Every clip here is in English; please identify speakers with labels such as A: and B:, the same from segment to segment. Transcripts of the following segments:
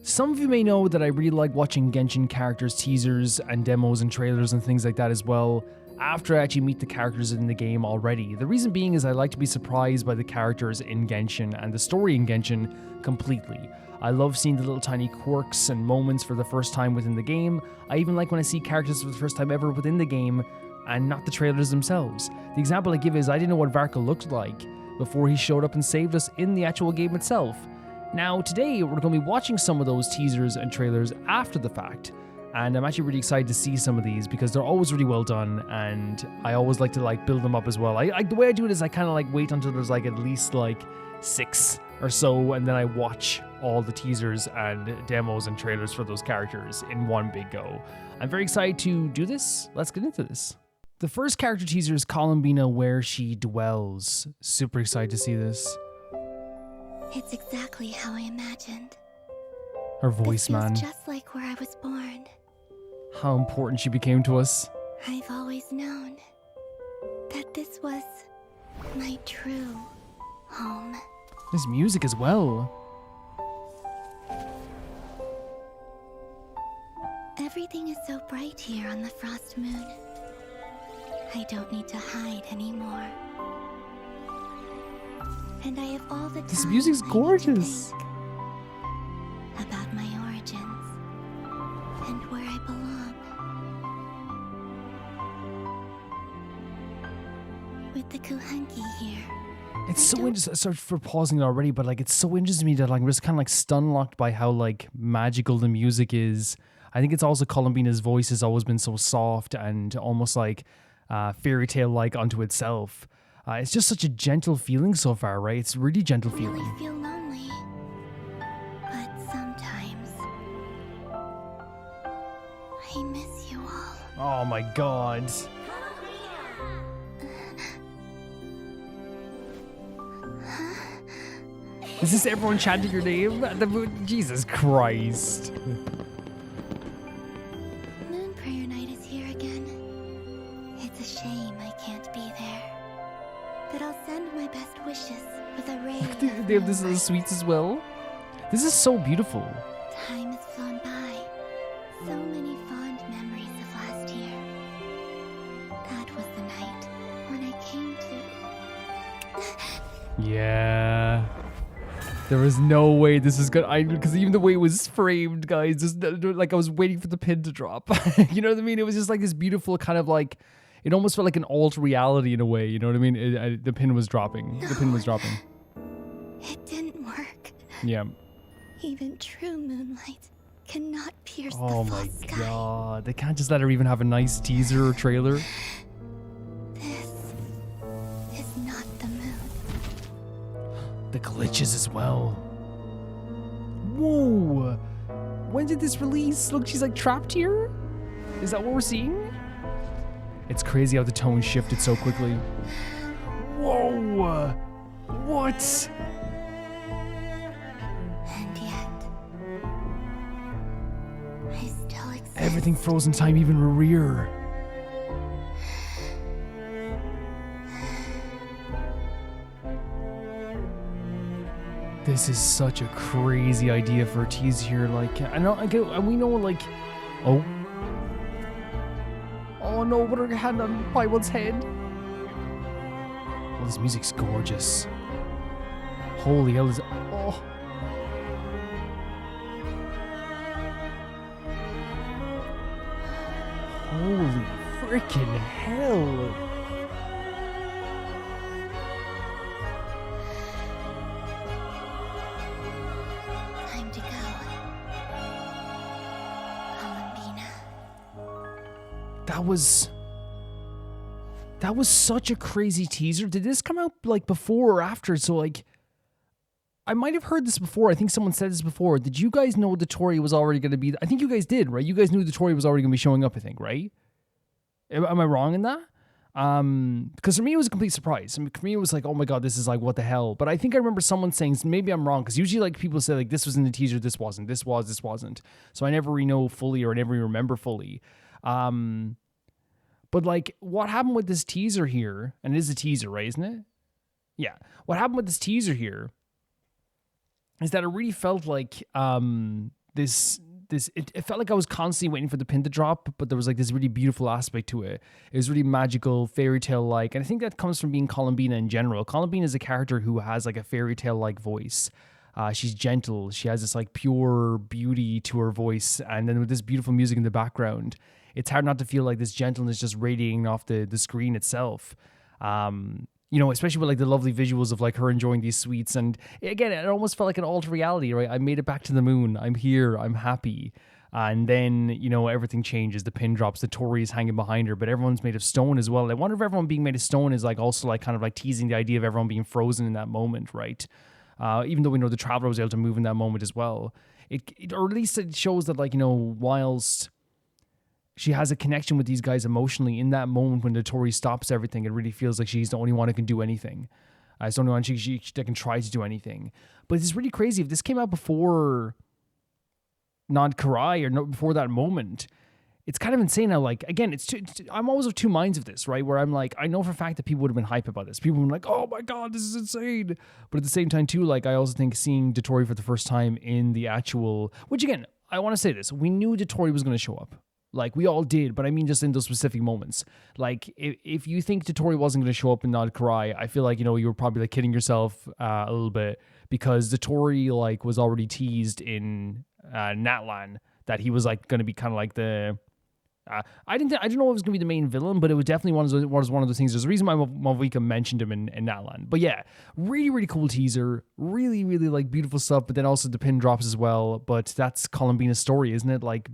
A: Some of you may know that I really like watching Genshin characters teasers and demos and trailers and things like that as well, after I actually meet the characters in the game already. The reason being is I like to be surprised by the characters in Genshin and the story in Genshin completely. I love seeing the little tiny quirks and moments for the first time within the game. I even like when I see characters for the first time ever within the game and not the trailers themselves. The example I give is I didn't know what Varka looked like before he showed up and saved us in the actual game itself. Now, today, we're going to be watching some of those teasers and trailers after the fact, and I'm actually really excited to see some of these because they're always really well done, and I always like to build them up as well. The way I do it is I kind of wait until there's at least 6 or so, and then I watch all the teasers and demos and trailers for those characters in one big go. I'm very excited to do this. Let's get into this. The first character teaser is Columbina, where she dwells. Super excited to see this.
B: It's exactly how I imagined.
A: Her voice,
B: this feels
A: man.
B: just like where I was born.
A: How important she became to us.
B: I've always known that this was my true home.
A: This music as well.
B: Everything is so bright here on the Frost Moon. I don't need to hide anymore. And I have all the time.
A: This music's gorgeous.
B: About my origins and where I belong. With the Kuhanki here.
A: It's so interesting. Sorry for pausing it already, but it's so interesting to me that I'm just kind of stun locked by how magical the music is. I think it's also Columbina's voice has always been so soft and almost fairy tale like unto itself. It's just such a gentle feeling so far, right? It's really gentle feeling.
B: I really feel lonely, but sometimes I miss you all.
A: Oh my god. Is this everyone chanting your name? Jesus Christ.
B: Moon Prayer Night is here again. It's a shame I can't be there. But I'll send my best wishes with a ray.
A: They have this little sweets as well. This is so beautiful.
B: Time has flown by. So many fond memories of last year. That was the night when I came to...
A: Yeah. There was no way this is good. Because even the way it was framed, guys, just I was waiting for the pin to drop. You know what I mean? It was just this beautiful kind of it almost felt like an alt reality in a way. You know what I mean? The pin was dropping.
B: No,
A: the pin was dropping.
B: It didn't work.
A: Yeah.
B: Even true moonlight cannot pierce the
A: Oh
B: full
A: my
B: sky.
A: god. They can't just let her even have a nice teaser or trailer.
B: This is not the moon.
A: The glitches as well. Whoa. When did this release? Look, she's trapped here? Is that what we're seeing? It's crazy how the tone shifted so quickly. Whoa! What?
B: And yet, I still exist.
A: Everything frozen time, even rear. This is such a crazy idea for a tease here. We know, oh. Oh no, put her hand on Paimon's head. Well, this music's gorgeous. Holy hell, oh. Holy freaking hell.
B: Time to go. Columbina.
A: That was such a crazy teaser. Did this come out before or after? So I might have heard this before. I think someone said this before. Did you guys know the Tori was already going to be? I think you guys did, right? You guys knew the Tori was already going to be showing up, I think, right? Am I wrong in that? Because for me, it was a complete surprise. For me, it was oh my god, this is what the hell? But I think I remember someone saying, maybe I'm wrong, because usually people say this was in the teaser, this wasn't, this wasn't. So I never really know fully or I never remember fully. But what happened with this teaser here, and it is a teaser, right, isn't it? Yeah. What happened with this teaser here is that it really felt it felt like I was constantly waiting for the pin to drop, but there was like this really beautiful aspect to it. It was really magical, fairy tale like, and I think that comes from being Columbina in general. Columbina is a character who has like a fairy tale like voice. She's gentle. She has this like pure beauty to her voice, and then with this beautiful music in the background, it's hard not to feel like this gentleness just radiating off the screen itself. You know, especially with like the lovely visuals of like her enjoying these sweets. And again, it almost felt like an alternate reality, right? I made it back to the moon. I'm here. I'm happy. And then, you know, everything changes. The pin drops. The Tori is hanging behind her, but everyone's made of stone as well. I wonder if everyone being made of stone is like also like kind of like teasing the idea of everyone being frozen in that moment, right? Even though we know the Traveler was able to move in that moment as well. Or at least it shows that, like, you know, whilst she has a connection with these guys emotionally in that moment when the Tori stops everything, it really feels like she's the only one who can do anything. It's the only one that can try to do anything. But it's really crazy. If this came out before Nod Karai or no, before that moment, it's kind of insane how, like, again, I'm always of two minds of this, right? Where I'm like, I know for a fact that people would have been hyped about this. People would be like, oh my God, this is insane. But at the same time, too, like, I also think seeing Dotori for the first time in the actual, which again, I want to say this, we knew Dotori was going to show up. Like, we all did, but I mean just in those specific moments. Like, if you think Dotori wasn't going to show up in Nod Karai, I feel like, you know, you were probably, like, kidding yourself a little bit, because Dotori, like, was already teased in Natlan that he was, like, going to be kind of like the... I didn't know it was going to be the main villain, but it was definitely one of those things. There's a reason why Malvika mentioned him in Natlan. But yeah, really, really cool teaser. Really, really, like, beautiful stuff, but then also the pin drops as well. But that's Columbina's story, isn't it? Like,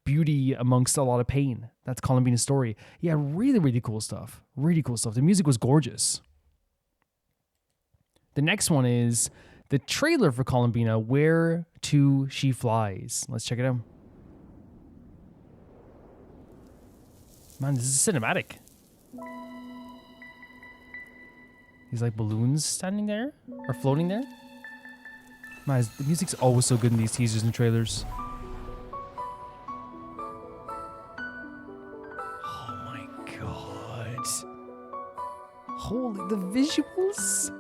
A: beauty amongst a lot of pain. That's Columbina's story. Yeah, really, really cool stuff. Really cool stuff. The music was gorgeous. The next one is the trailer for Columbina, Where to She Flies. Let's check it out. Man, this is cinematic. These like balloons standing there or floating there. Man, the music's always so good in these teasers and trailers. Holy, the visuals.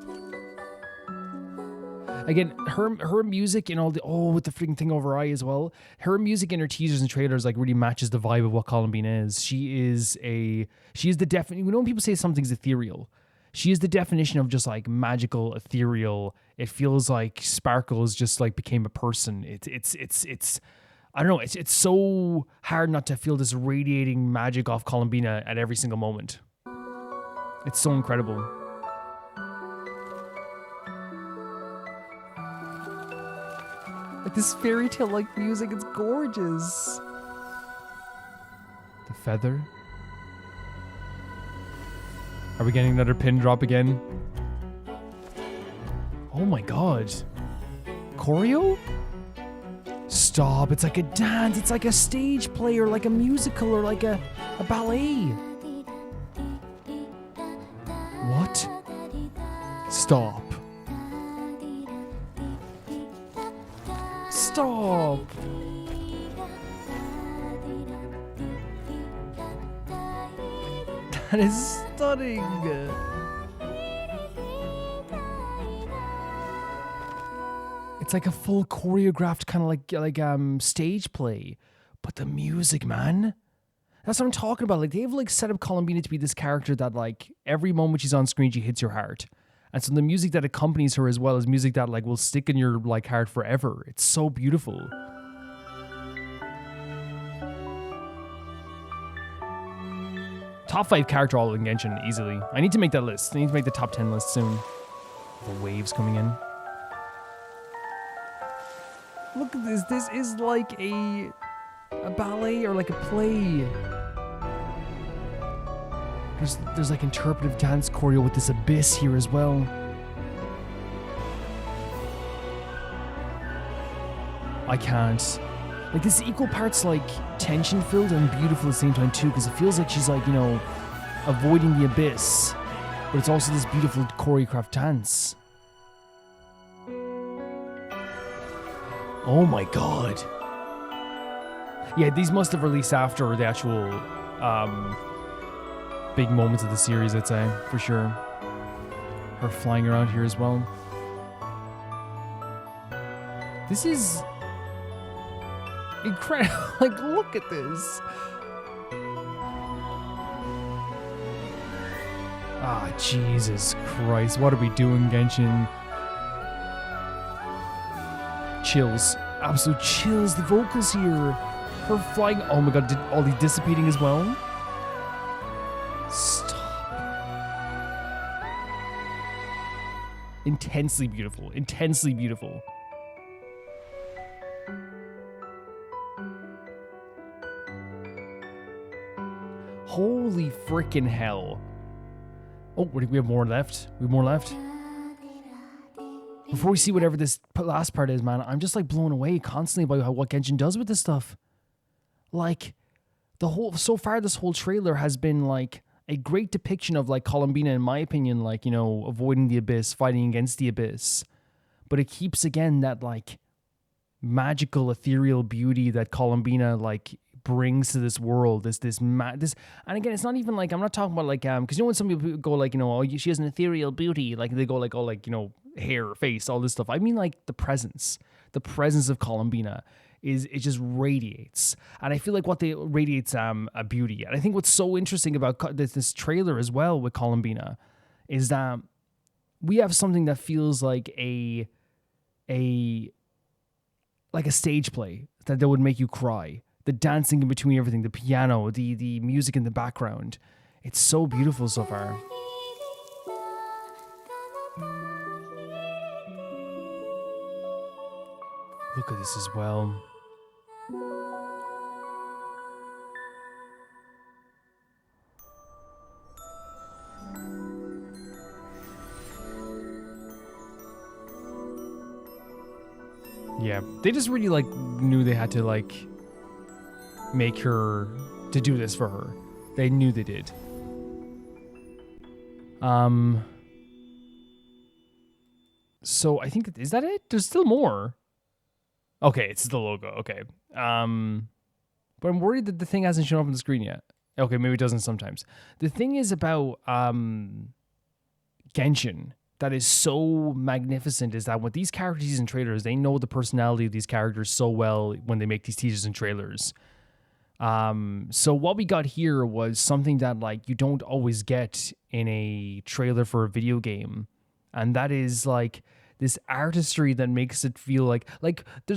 A: Again, her music and all the, with the freaking thing over her eye as well. Her music in her teasers and trailers like really matches the vibe of what Columbina is. She is the definition. You know when people say something's ethereal, she is the definition of just like magical, ethereal. It feels like Sparkles just like became a person. It's I don't know. It's so hard not to feel this radiating magic off Columbina at every single moment. It's so incredible. Like this fairy tale like music, it's gorgeous. The feather. Are we getting another pin drop again? Oh my God. Choreo? Stop, it's like a dance, it's like a stage play or like a musical or like a ballet. What? Stop. Stop. That is stunning. It's like a full choreographed kind of like stage play, but the music, man. That's what I'm talking about. Like they've like set up Columbina to be this character that like every moment she's on screen, she hits your heart. And so the music that accompanies her as well is music that like will stick in your like heart forever. It's so beautiful. Top 5 character all in Genshin easily. I need to make that list. I need to make the top 10 list soon. The waves coming in. Look at this. This is like a ballet or like a play. There's like interpretive dance choreo with this abyss here as well. I can't. Like this is equal parts like tension filled and beautiful at the same time too, because it feels like she's like, you know, avoiding the abyss, but it's also this beautiful choreographed dance. Oh my God. Yeah, these must have released after the actual big moments of the series, I'd say, for sure. Her flying around here as well. This is incredible. Like, look at this. Ah, Jesus Christ. What are we doing, Genshin? Chills. Absolute chills. The vocals here. Her flying. Oh my god, did Ollie dissipating as well? Stop. Intensely beautiful. Intensely beautiful. Holy freaking hell. Oh, we have more left. We have more left. Before we see whatever this last part is, man, I'm just like blown away constantly by what Genshin does with this stuff. Like, so far this whole trailer has been like a great depiction of like Columbina, in my opinion, like, you know, avoiding the abyss, fighting against the abyss. But it keeps again that like magical, ethereal beauty that Columbina like brings to this world. This, and again, it's not even like, I'm not talking about like, because you know when some people go like, you know, oh, she has an ethereal beauty, like they go like, oh, like, you know, hair, face, all this stuff. I mean like the presence of Columbina it just radiates, and I feel like what they radiates a beauty. And I think what's so interesting about this trailer as well with Columbina is that we have something that feels like a stage play that would make you cry. The dancing in between everything, the piano, the music in the background. It's so beautiful so far. Look at this as well. Yeah, they just really like knew they had to like make her to do this for her. They knew they did. So I think, is that it? There's still more. Okay, it's the logo. Okay. But I'm worried that the thing hasn't shown up on the screen yet. Okay, maybe it doesn't sometimes. The thing is about Genshin that is so magnificent is that with these characters and trailers, they know the personality of these characters so well when they make these teasers and trailers. So what we got here was something that like you don't always get in a trailer for a video game. And that is like this artistry that makes it feel like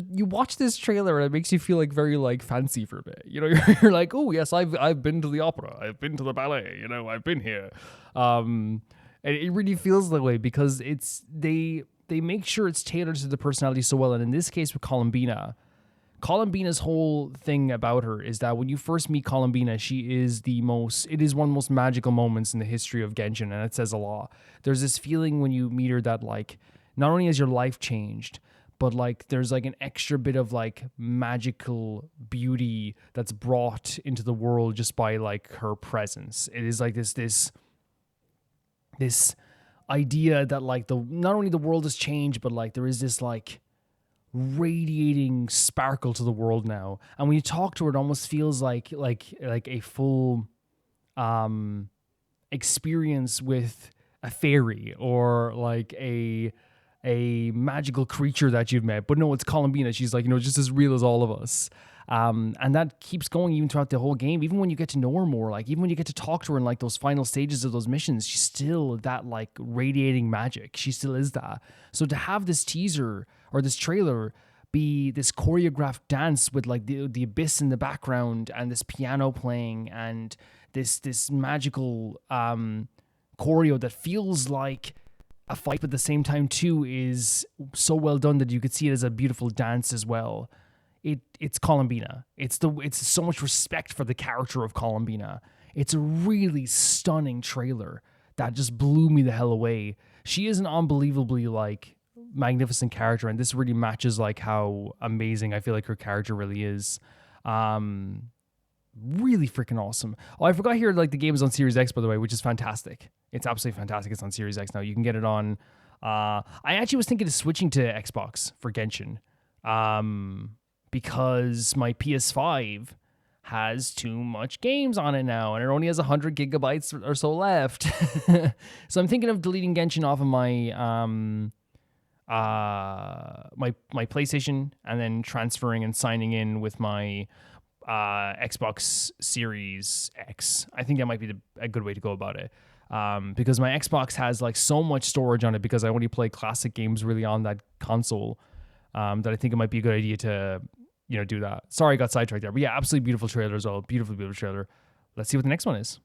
A: you watch this trailer and it makes you feel like very like fancy for a bit. You know, you're like, oh yes, I've been to the opera, I've been to the ballet, you know, I've been here. And it really feels that way because they make sure it's tailored to the personality so well. And in this case with Columbina's whole thing about her is that when you first meet Columbina, it is one of the most magical moments in the history of Genshin, and it says a lot. There's this feeling when you meet her that like, not only has your life changed, but like there's like an extra bit of like magical beauty that's brought into the world just by like her presence. It is like this idea that like not only the world has changed, but like there is this like radiating sparkle to the world now. And when you talk to her, it almost feels like a full experience with a fairy or like a magical creature that you've met. But no, it's Columbina. She's like, you know, just as real as all of us. And that keeps going even throughout the whole game. Even when you get to know her more, like even when you get to talk to her in like those final stages of those missions, she's still that like radiating magic. She still is that. So to have this teaser or this trailer be this choreographed dance with like the abyss in the background and this piano playing and this magical choreo that feels like a fight, but at the same time too is so well done that you could see it as a beautiful dance as well. It's Columbina. It's so much respect for the character of Columbina. It's a really stunning trailer that just blew me the hell away. She is an unbelievably like magnificent character, and this really matches like how amazing I feel like her character really is. Really freaking awesome. Oh, I forgot here, like the game is on Series X, by the way, which is fantastic. It's absolutely fantastic. It's on Series X now. You can get it on. I actually was thinking of switching to Xbox for Genshin, because my PS5 has too much games on it now, and it only has 100 gigabytes or so left. So I'm thinking of deleting Genshin off of my my PlayStation and then transferring and signing in with my Xbox Series X. I think that might be a good way to go about it. Because my Xbox has like so much storage on it because I only play classic games really on that console, that I think it might be a good idea to, do that. Sorry, I got sidetracked there. But yeah, absolutely beautiful trailer as well. Beautiful, beautiful trailer. Let's see what the next one is.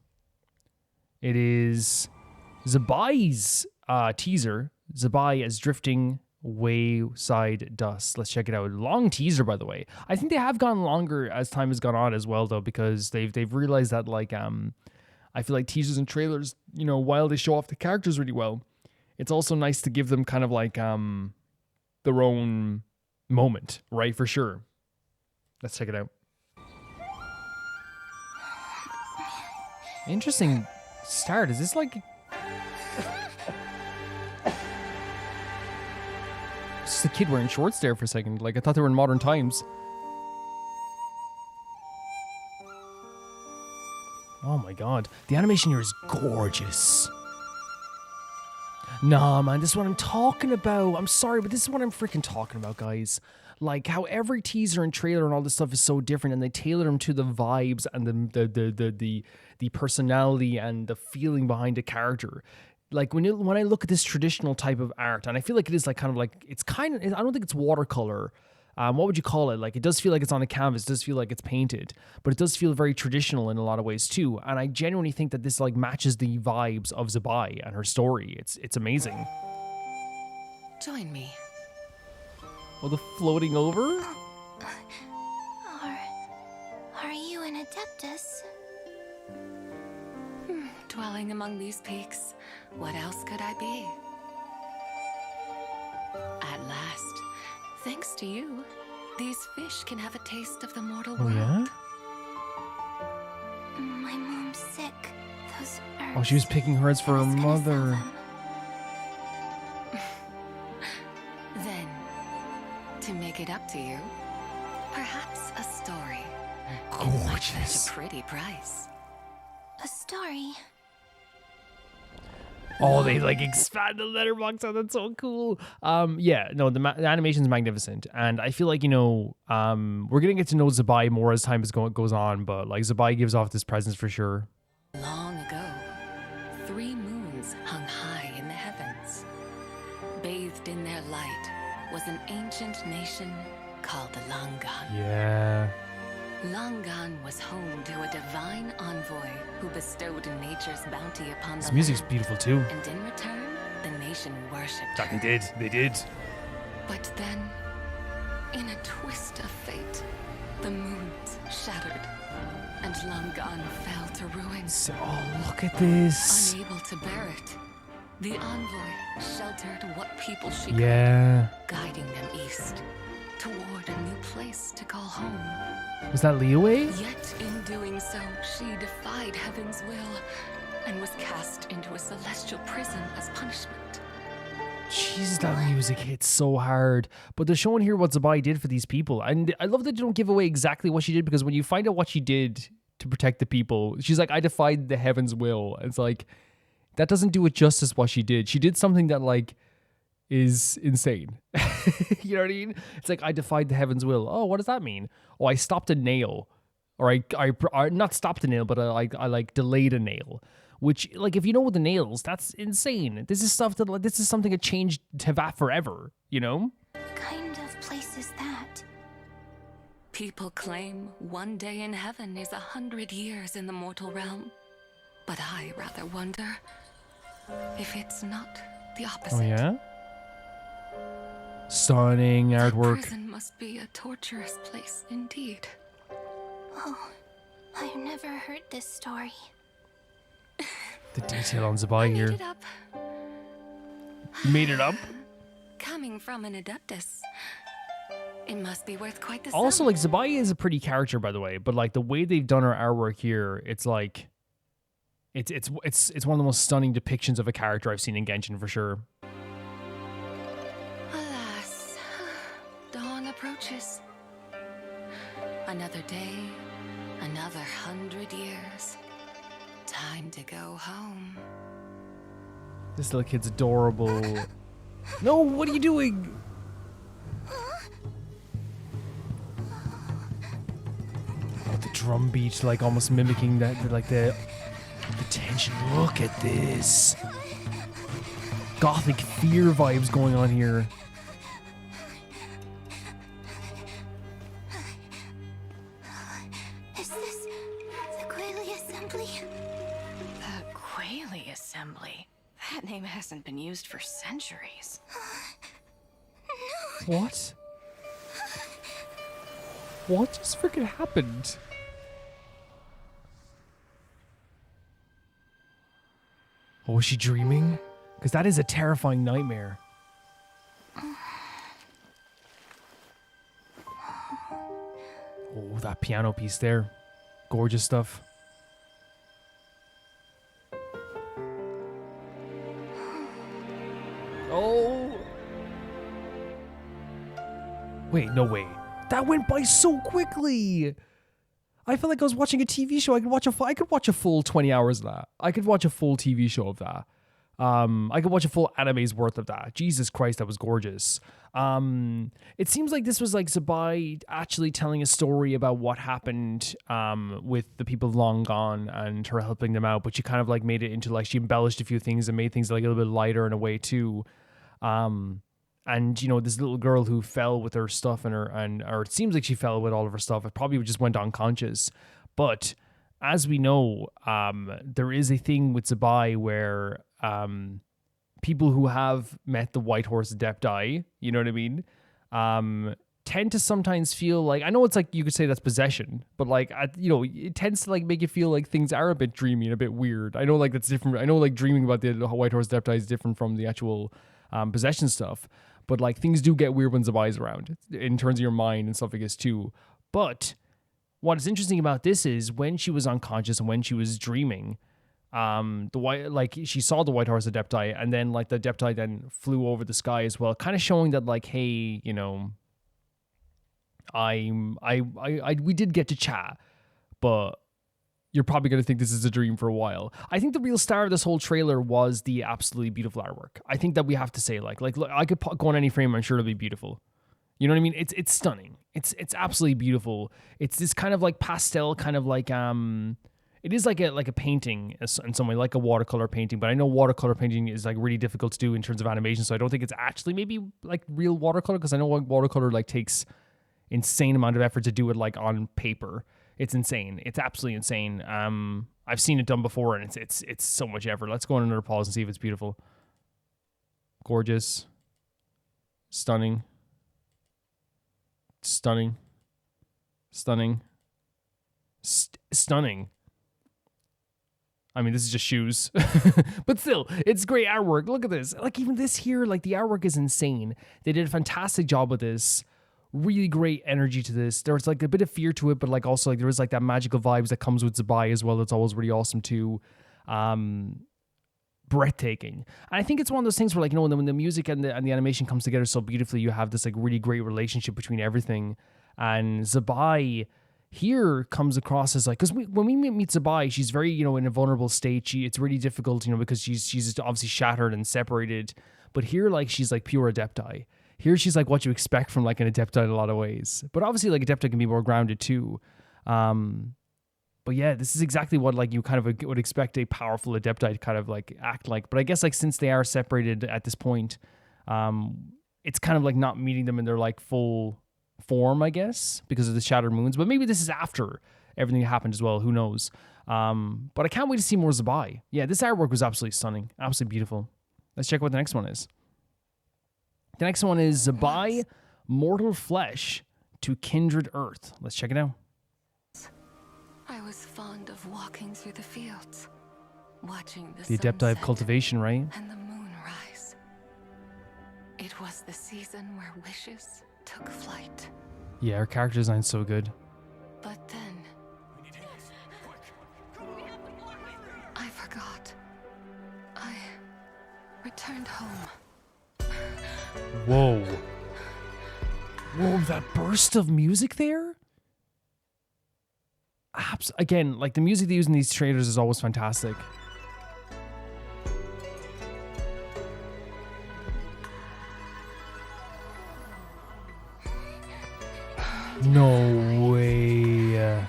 A: It is Zibai's teaser. Zibai is drifting wayside dust. Let's check it out. Long teaser, by the way. I think they have gone longer as time has gone on as well, though, because they've realized that like I feel like teasers and trailers, while they show off the characters really well, it's also nice to give them kind of like their own moment, right? For sure. Let's check it out. Interesting start. Is this like... It's just a kid wearing shorts there for a second. Like, I thought they were in modern times. Oh my god. The animation here is gorgeous. Nah, man, this is what I'm talking about. I'm sorry, but this is what I'm freaking talking about, guys. Like, how every teaser and trailer and all this stuff is so different, and they tailor them to the vibes and the personality and the feeling behind a character. Like, when I look at this traditional type of art, and I feel like it is like kind of like, it's kind of, I don't think it's watercolor. What would you call it? Like, it does feel like it's on a canvas. It does feel like it's painted, but it does feel very traditional in a lot of ways too. And I genuinely think that this like matches the vibes of Zibai and her story. It's amazing.
C: Join me.
A: Oh, the floating over?
B: Are you an Adeptus?
C: Dwelling among these peaks, what else could I be? At last, thanks to you, these fish can have a taste of the mortal world.
A: Yeah?
B: My mom's sick. Those herbs.
A: Oh, she was picking herbs for her mother.
C: Then, to make it up to you, perhaps a story.
A: Gorgeous.
C: At a pretty price.
B: A story.
A: Oh, they like expand the letterbox. Oh, that's so cool. Yeah, no, the animation's magnificent, and I feel like we're gonna get to know Zibai more as time goes on. But like Zibai gives off this presence for sure.
C: Long ago, 3 moons hung high in the heavens. Bathed in their light was an ancient nation called Langan.
A: Yeah.
C: Langan was home to a divine envoy who bestowed nature's bounty upon
A: This
C: the
A: music's
C: land.
A: beautiful too.
C: And in return, the nation worshipped
A: That
C: her.
A: they did.
C: But then, in a twist of fate, the moons shattered, and Langan fell to ruin.
A: So, oh, look at this.
C: Unable to bear it, the envoy sheltered what people she
A: Yeah.
C: could, guiding them east, toward a new place to call home.
A: Was that Liyue?
C: Yet in doing so, she defied heaven's will and was cast into a celestial prison as punishment.
A: Jeez, that music hits so hard. But they're showing here what Zibai did for these people. And I love that they don't give away exactly what she did, because when you find out what she did to protect the people, she's like, I defied the heaven's will. It's like, that doesn't do it justice what she did. She did something that like is insane. You know what I mean? It's like, I defied the heaven's will. Oh, what does that mean? Oh, I stopped a nail. Or I not stopped a nail, but I like delayed a nail. Which, like, if you know the nails, that's insane. This is stuff that, like, this is something that changed Teyvat forever, you know?
B: What kind of place is that?
C: People claim one day in heaven is 100 years in the mortal realm. But I rather wonder if it's not the opposite.
A: Oh, yeah? Stunning
C: That
A: artwork.
C: prison must be a torturous place indeed.
B: Oh, I've never heard this story.
A: The detail on
C: I
A: Zibai
C: made
A: here.
C: it up.
A: You made it up?
C: Coming from an Adeptus, it must be worth quite the
A: Also,
C: sum.
A: like, Zibai is a pretty character, by the way, but like the way they've done her artwork here, it's like, it's one of the most stunning depictions of a character I've seen in Genshin for sure.
C: Alas, dawn approaches. Another day, another 100 years. Time to go home.
A: This little kid's adorable. No, what are you doing? Oh, the drum beat, like almost mimicking that, like the tension. Look at this. Gothic fear vibes going on here.
B: Is this the Quayle Assembly?
D: The Quayle Assembly? That name hasn't been used for centuries.
A: What? What just freaking happened? Oh, was she dreaming? Because that is a terrifying nightmare. Oh, that piano piece there. Gorgeous stuff. Oh. Wait, no way. That went by so quickly. I feel like I was watching a TV show. I could watch a full 20 hours of that. I could watch a full TV show of that. I could watch a full anime's worth of that. Jesus Christ, that was gorgeous. It seems like this was like Zibai actually telling a story about what happened with the people long gone and her helping them out, but she kind of like made it into like she embellished a few things and made things like a little bit lighter in a way too. And you know, this little girl who fell with her stuff or it seems like she fell with all of her stuff. It probably just went unconscious. But as we know, there is a thing with Zibai where people who have met the White Horse Adepti, you know what I mean, tend to sometimes feel like, I know it's like you could say that's possession, but like, you know, it tends to like make you feel like things are a bit dreamy and a bit weird. I know like that's different. I know like dreaming about the White Horse Adepti is different from the actual possession stuff, but like things do get weird when Zibai's around in terms of your mind and stuff like this too. But what is interesting about this is when she was unconscious and when she was dreaming, she saw the White Horse Adepti, and then like the Adepti then flew over the sky as well, kind of showing that like, hey, you know, we did get to chat, but you're probably going to think this is a dream for a while. I think the real star of this whole trailer was the absolutely beautiful artwork. I think that we have to say like look, I could go on any frame, I'm sure it'll be beautiful. You know what I mean? It's stunning. It's absolutely beautiful. It's this kind of like pastel, kind of like it is like a painting in some way, like a watercolor painting. But I know watercolor painting is like really difficult to do in terms of animation, so I don't think it's actually maybe like real watercolor, because I know watercolor like takes insane amount of effort to do it like on paper. It's insane. It's absolutely insane. I've seen it done before, and it's so much effort. Let's go on another pause and see if it's beautiful. Gorgeous, stunning. Stunning. Stunning. Stunning. I mean, this is just shoes. But still, it's great artwork. Look at this. Like, even this here, like, the artwork is insane. They did a fantastic job with this. Really great energy to this. There's, like, a bit of fear to it, but, like, also, like, there is, like, that magical vibes that comes with Zibai as well. That's always really awesome, too. Breathtaking. And I think it's one of those things where, like, you know, when the music and the animation comes together so beautifully, you have this like really great relationship between everything. And Zibai here comes across as like, because when we meet Zibai, she's very, you know, in a vulnerable state. It's really difficult, you know, because she's obviously shattered and separated. But here, like, she's like pure Adepti. Here she's like what you expect from like an Adepti in a lot of ways. But obviously, like, Adepti can be more grounded too. But yeah, this is exactly what like you kind of would expect a powerful Adepti to kind of like act like. But I guess like since they are separated at this point, it's kind of like not meeting them in their like full form, I guess, because of the shattered moons. But maybe this is after everything happened as well. Who knows? But I can't wait to see more Zibai. Yeah, this artwork was absolutely stunning, absolutely beautiful. Let's check what the next one is. The next one is Zibai, Mortal Flesh to Kindred Earth. Let's check it out.
C: I was fond of walking through the fields, watching
A: The Adepti of cultivation, right?
C: And the moon rise. It was the season where wishes took flight.
A: Yeah, her character design's so good.
C: But then I forgot. I returned home.
A: Whoa. Whoa, that burst of music there? Again, like the music they use in these trailers is always fantastic. No way.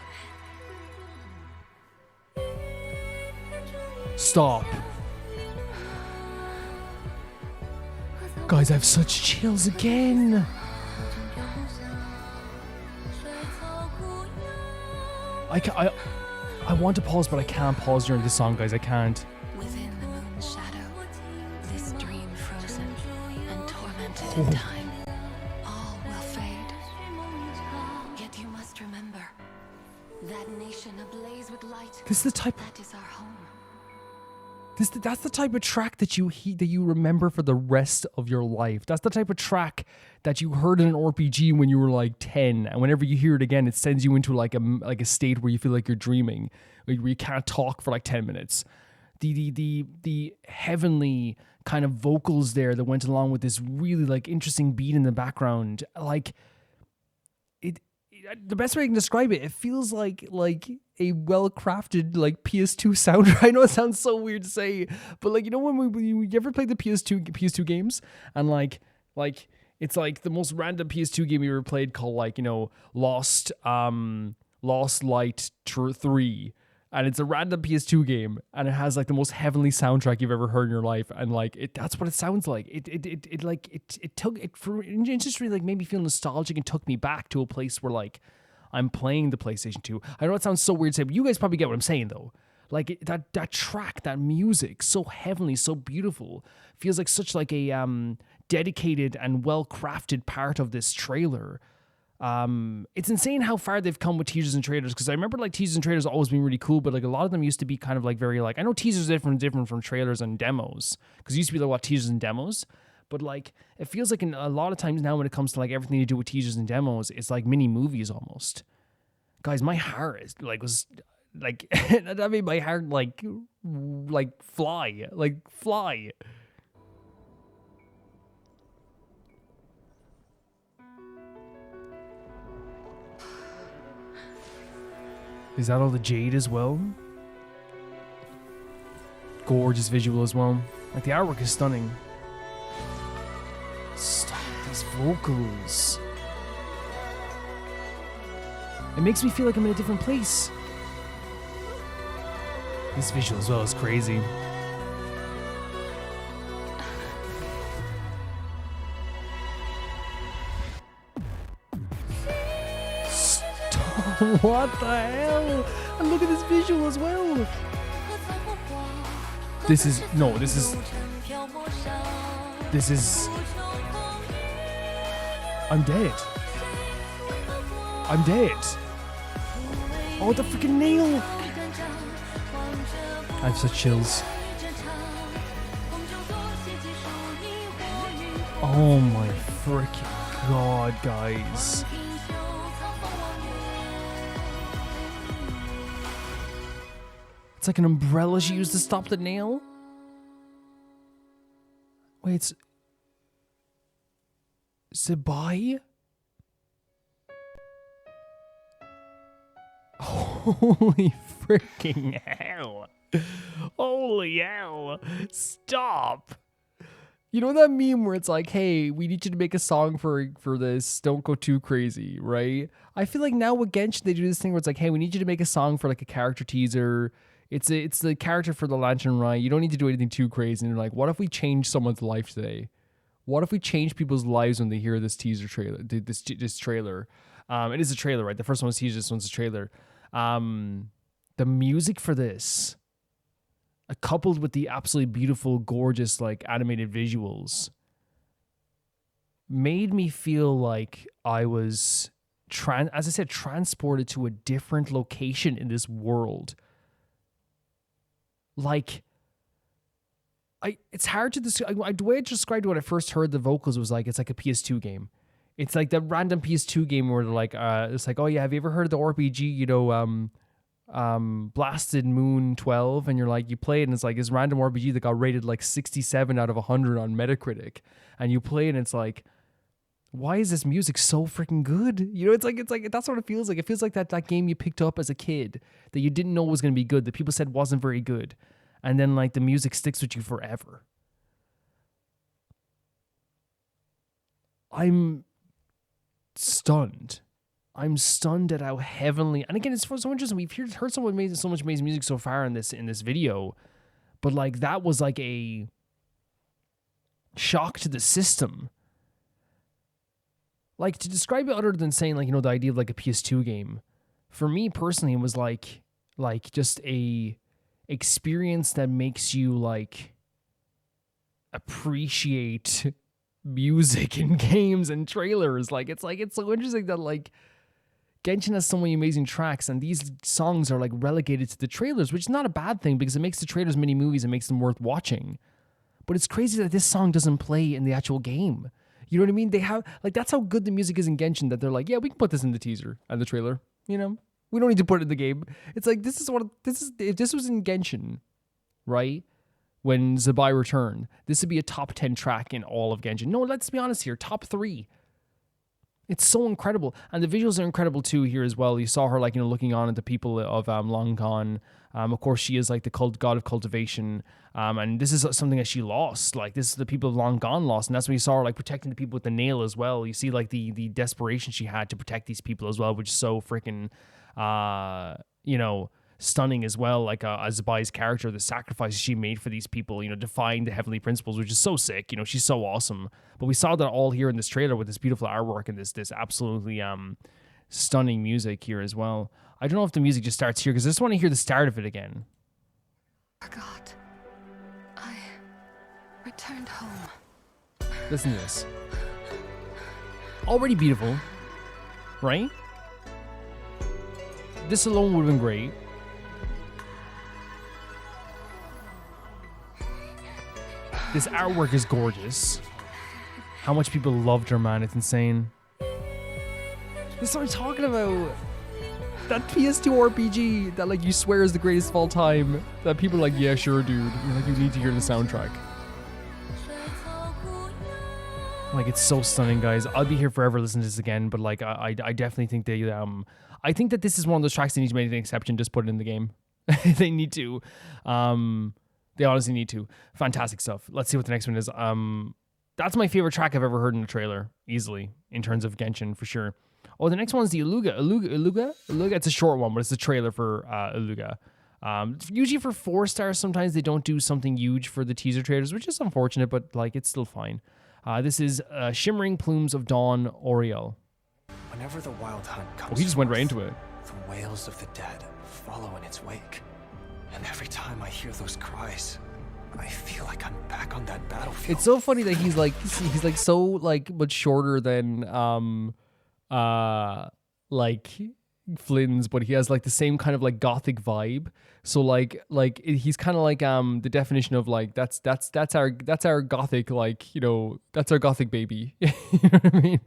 A: Stop. Guys, I have such chills again. I want to pause, but I can't pause during this song, guys. I can't.
C: Within the moon's shadow, this dream frozen and tormented in time, all will fade. Yet you must remember, that nation ablaze with light.
A: This is the type.
C: That is our home.
A: That's the type of track that you remember for the rest of your life. That's the type of track that you heard in an RPG when you were like 10, and whenever you hear it again, it sends you into like a state where you feel like you're dreaming, where you can't talk for like 10 minutes. The heavenly kind of vocals there that went along with this really like interesting beat in the background, like it the best way I can describe it, it feels like a well-crafted like PS2 soundtrack. I know it sounds so weird to say, but like, you know, when you ever played the PS2 games, and like it's like the most random PS2 game you ever played, called like, you know, Lost Light 3, and it's a random PS2 game, and it has like the most heavenly soundtrack you've ever heard in your life, and like that's what it sounds like. It took it for industry, like made me feel nostalgic and took me back to a place where like I'm playing the PlayStation 2. I know it sounds so weird to say, but you guys probably get what I'm saying though. Like that track, that music, so heavenly, so beautiful, feels like such like a dedicated and well-crafted part of this trailer. It's insane how far they've come with teasers and trailers, because I remember like teasers and trailers always being really cool, but like a lot of them used to be kind of like very like, I know teasers are different from trailers and demos, because it used to be like what, teasers and demos, but like it feels like in a lot of times now when it comes to like everything to do with teasers and demos, it's like mini movies almost. Guys, my heart is like was like that made my heart like fly. Is that all the jade as well? Gorgeous visual as well. Like the artwork is stunning. Stop these vocals. It makes me feel like I'm in a different place. This visual as well is crazy. What the hell? And look at this visual as well. This is I'm dead. Oh, the freaking nail. I have such chills. Oh my freaking god, guys. It's like an umbrella she used to stop the nail. Wait, it's Zibai? Holy freaking hell. Holy hell. Stop. You know that meme where it's like, hey, we need you to make a song for this, don't go too crazy, right? I feel like now with Genshin, they do this thing where it's like, hey, we need you to make a song for like a character teaser. It's the character for the Lantern Rite. You don't need to do anything too crazy. And they're like, what if we change someone's life today? What if we change people's lives when they hear this teaser trailer, this trailer? It is a trailer, right? The first one was teaser, this one's a trailer. The music for this, coupled with the absolutely beautiful, gorgeous, like animated visuals, made me feel like I was, as I said, transported to a different location in this world. Like, it's hard to describe. The way I described it when I first heard the vocals was like, it's like a PS2 game. It's like the random PS2 game where they're like, it's like, oh yeah, have you ever heard of the RPG, you know, Blasted Moon 12? And you're like, you play it and it's like this random RPG that got rated like 67 out of 100 on Metacritic. And you play it and it's like, why is this music so freaking good? You know, it's like that's what it feels like. It feels like that game you picked up as a kid that you didn't know was going to be good, that people said wasn't very good. And then like the music sticks with you forever. I'm stunned. I'm stunned at how heavenly, and again, it's so interesting. We've heard so much amazing music so far in this video, but like that was like a shock to the system. Like, to describe it other than saying, like, you know, the idea of like a PS2 game, for me personally, it was like just a experience that makes you like appreciate music in games and trailers. Like it's so interesting that like Genshin has so many amazing tracks, and these songs are like relegated to the trailers, which is not a bad thing because it makes the trailers mini movies and makes them worth watching. But it's crazy that this song doesn't play in the actual game. You know what I mean? They have like, that's how good the music is in Genshin, that they're like, yeah, we can put this in the teaser and the trailer. You know, we don't need to put it in the game. It's like, if this was in Genshin, right? When Zibai returned, this would be a top 10 track in all of Genshin. No, let's be honest here, top 3. It's so incredible. And the visuals are incredible too here as well. You saw her like, you know, looking on at the people of Long Gone. Of course, she is like the god of cultivation. And this is something that she lost. Like, this is the people of Long Gone lost. And that's when you saw her like protecting the people with the nail as well. You see like the desperation she had to protect these people as well, which is so freaking, you know, stunning as well. Like Zibai's character, the sacrifices she made for these people, you know, defying the heavenly principles, which is so sick. You know, she's so awesome. But we saw that all here in this trailer with this beautiful artwork and this absolutely stunning music here as well. I don't know if the music just starts here because I just want to hear the start of it again.
C: Forgot. I returned home.
A: Listen to this. Already beautiful, right? This alone would have been great. This artwork is gorgeous. How much people loved her, man. It's insane. This is what I'm talking about. That PS2 RPG that like you swear is the greatest of all time. That people are like, yeah, sure, dude. You're like, you need to hear the soundtrack. Like, it's so stunning, guys. I'll be here forever listening to this again, but like I definitely think they I think that this is one of those tracks they need to make an exception, just put it in the game. They need to. They honestly need to. Fantastic stuff. Let's see what the next one is. That's my favorite track I've ever heard in a trailer, easily, in terms of Genshin, for sure. Oh, the next one's the Illuga. It's a short one, but it's a trailer for Illuga. Usually for 4 stars, sometimes they don't do something huge for the teaser trailers, which is unfortunate, but like it's still fine. This is Shimmering Plumes of Dawn Oriel.
E: Whenever the wild hunt comes,
A: Oh, he just went right into it.
E: The wails of the dead follow in its wake. And every time I hear those cries, I feel like I'm back on that battlefield.
A: It's so funny that he's like so like much shorter than like Flynn's, but he has like the same kind of like gothic vibe. So like he's kind of like the definition of like that's our gothic, like, you know, that's our gothic baby. You know what I mean?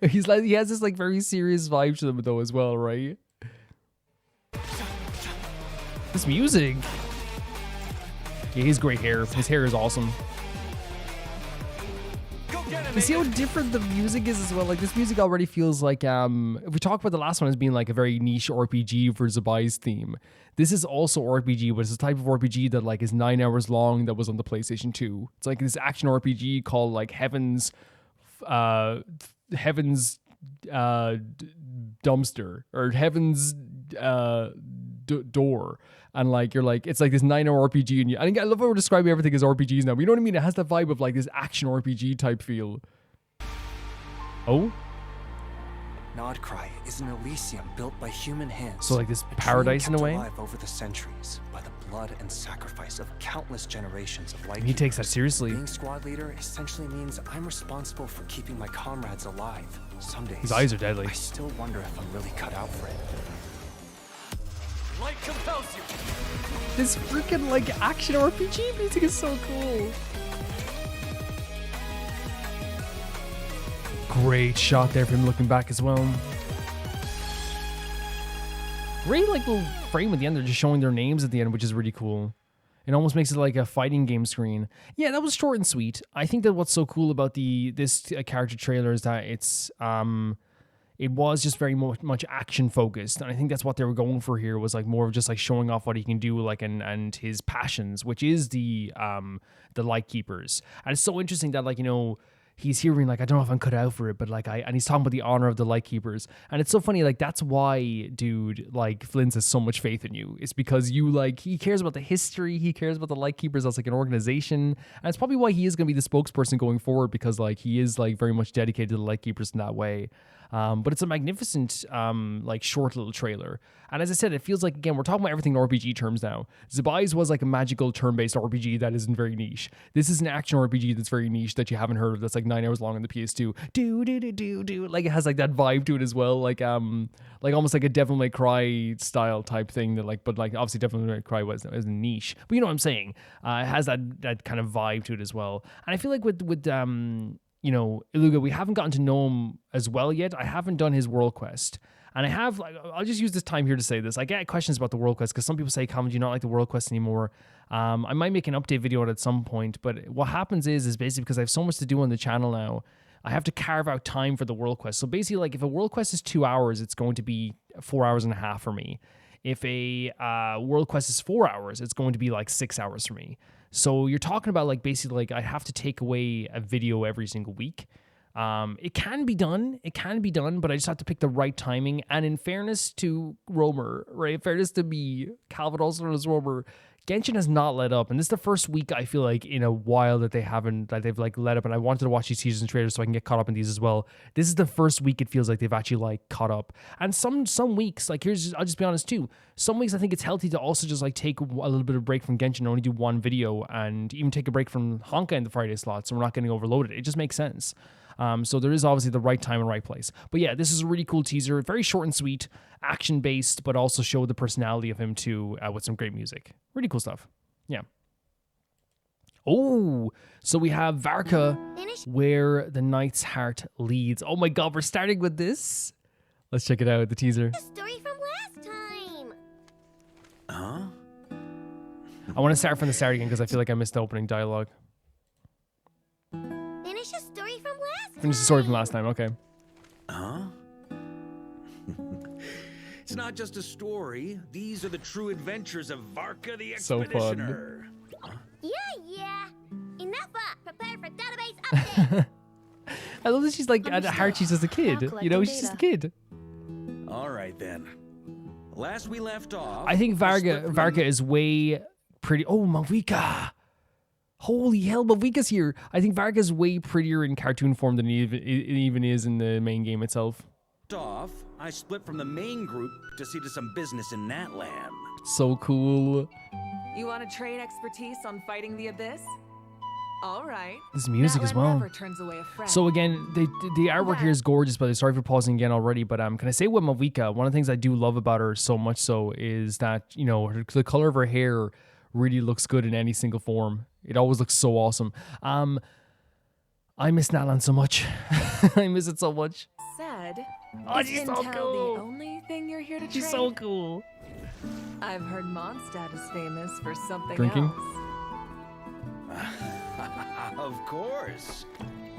A: He's like, he has this like very serious vibe to him though as well, right? This music. Yeah, he's great hair. His hair is awesome. You see how different the music is as well? Like, this music already feels like, if we talk about the last one as being like a very niche RPG for Zibai's theme, this is also RPG, but it's a type of RPG that like is 9 hours long that was on the PlayStation 2. It's like this action RPG called like Heaven's Dumpster, or Heaven's Door. And like, you're like, it's like this 9-hour RPG, and I love how we're describing everything as RPGs now, but you know what I mean? It has that vibe of like this action RPG type feel. Oh?
E: Nodcry is an Elysium built by human hands.
A: So like this paradise in a way?
E: Alive over the centuries by the blood and sacrifice of countless generations of light.
A: He takes that seriously.
E: Being squad leader essentially means I'm responsible for keeping my comrades alive. Some days,
A: his eyes are deadly.
E: I still wonder if I'm really cut out for it.
F: Light compels you.
A: This freaking like action RPG music is so cool. Great shot there from him looking back as well. Great like little frame at the end. They're just showing their names at the end, which is really cool. It almost makes it like a fighting game screen. Yeah, that was short and sweet. I think that what's so cool about this character trailer is that it was just very much action focused, and I think that's what they were going for here, was like more of just like showing off what he can do, like and his passions, which is the Light Keepers. And it's so interesting that, like, you know, he's here being like, I don't know if I'm cut out for it, but like and he's talking about the honor of the Lightkeepers. And it's so funny, like that's why, dude, like Flynn has so much faith in you. It's because you like, he cares about the history, he cares about the Lightkeepers as like an organization. And it's probably why he is going to be the spokesperson going forward, because like he is like very much dedicated to the Lightkeepers in that way. But it's a magnificent, like short little trailer. And as I said, it feels like, again, we're talking about everything in RPG terms now. Zibai's was like a magical turn-based RPG that isn't very niche. This is an action RPG that's very niche that you haven't heard of, that's like 9 hours long on the PS2. Do. Like it has like that vibe to it as well. Like almost like a Devil May Cry style type thing that like, but like obviously Devil May Cry was niche. But you know what I'm saying? It has that kind of vibe to it as well. And I feel like with you know, Illuga, we haven't gotten to know him as well yet. I haven't done his world quest. And I have, like, I'll just use this time here to say this. I get questions about the world quest because some people say, Colin, do you not like the world quest anymore? I might make an update video on it at some point. But what happens is basically because I have so much to do on the channel now, I have to carve out time for the world quest. So basically, like, if a world quest is 2 hours, it's going to be 4 hours and a half for me. If a world quest is 4 hours, it's going to be like 6 hours for me. So you're talking about like basically like I have to take away a video every single week. It can be done, but I just have to pick the right timing. And in fairness to Romer, right? In fairness to me, Calvin, also known as Romer, Genshin has not let up. And this is the first week I feel like in a while that they've like let up. And I wanted to watch these teasers and trailers so I can get caught up in these as well. This is the first week it feels like they've actually like caught up. And some weeks, like I'll just be honest too. Some weeks I think it's healthy to also just like take a little bit of break from Genshin and only do one video, and even take a break from Honka in the Friday slot so we're not getting overloaded. It just makes sense. So there is obviously the right time and right place. But yeah, this is a really cool teaser. Very short and sweet, action-based, but also show the personality of him too, with some great music. Really cool stuff. Yeah. Oh, so we have Varka, Where the Knight's Heart Leads. Oh my god, we're starting with this? Let's check it out, the teaser.
B: The story from last time.
E: Huh?
A: I want to start from the start again because I feel like I missed the opening dialogue.
B: Finish a story from last time.
A: Finish the story from last time, okay.
E: Huh?
F: It's not just a story. These are the true adventures of Varka the
A: So fun.
F: Expeditioner.
B: Yeah. Enough up. Prepare for database update.
A: I love that she's like at heart she's just a kid. You know, she's just a kid.
F: All right then. Last we left off,
A: I think
F: I split from
A: Varka is way pretty. Oh, Malvika. Holy hell, Malvika's here. I think Varka's way prettier in cartoon form than he even is in the main game itself.
F: I split from the main group to see to some business in Natlan.
A: So cool.
G: You want to trade expertise on fighting the abyss? All right.
A: This music as
G: Natlan
A: well.
G: never turns away a friend.
A: So again, the artwork here is gorgeous, but sorry for pausing again already. But can I say with Malvika, one of the things I do love about her so much so is that, you know, the color of her hair really looks good in any single form. It always looks so awesome. I miss Natlan so much. I miss it so much.
G: Said,
A: Oh,
G: is
A: she's so
G: intel
A: cool.
G: the only thing you're here to
A: She's
G: trade?
A: so cool.
G: I've heard Mondstadt is famous for something
A: Drinking?
G: else.
F: Of course.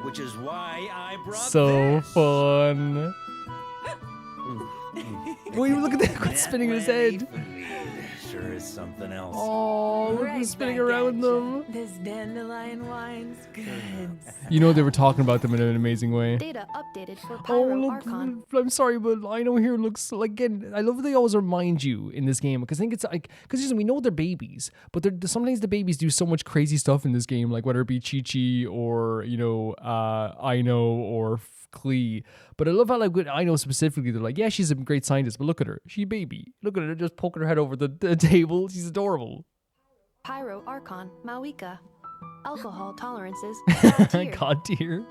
F: Which is why I brought
A: So
F: this.
A: fun. Wait, look at that spinning in his head.
F: Sure is something else.
A: Oh, look at him spinning around them.
G: This dandelion wine's good.
A: You know they were talking about them in an amazing way.
B: Data updated for
A: Oh,
B: Pyro
A: look,
B: Archon.
A: I'm sorry, but I know here looks like, again, I love that they always remind you in this game, because I think it's like, because we know they're babies, but sometimes the babies do so much crazy stuff in this game, like whether it be Chi-Chi or, you know, Aino or Klee. But I love how, like, with Aino specifically, they're like, yeah, she's a great scientist, but look at her. She's a baby. Look at her just poking her head over the table. She's adorable.
B: Pyro Archon, Mawika. Alcohol tolerances.
A: God tier.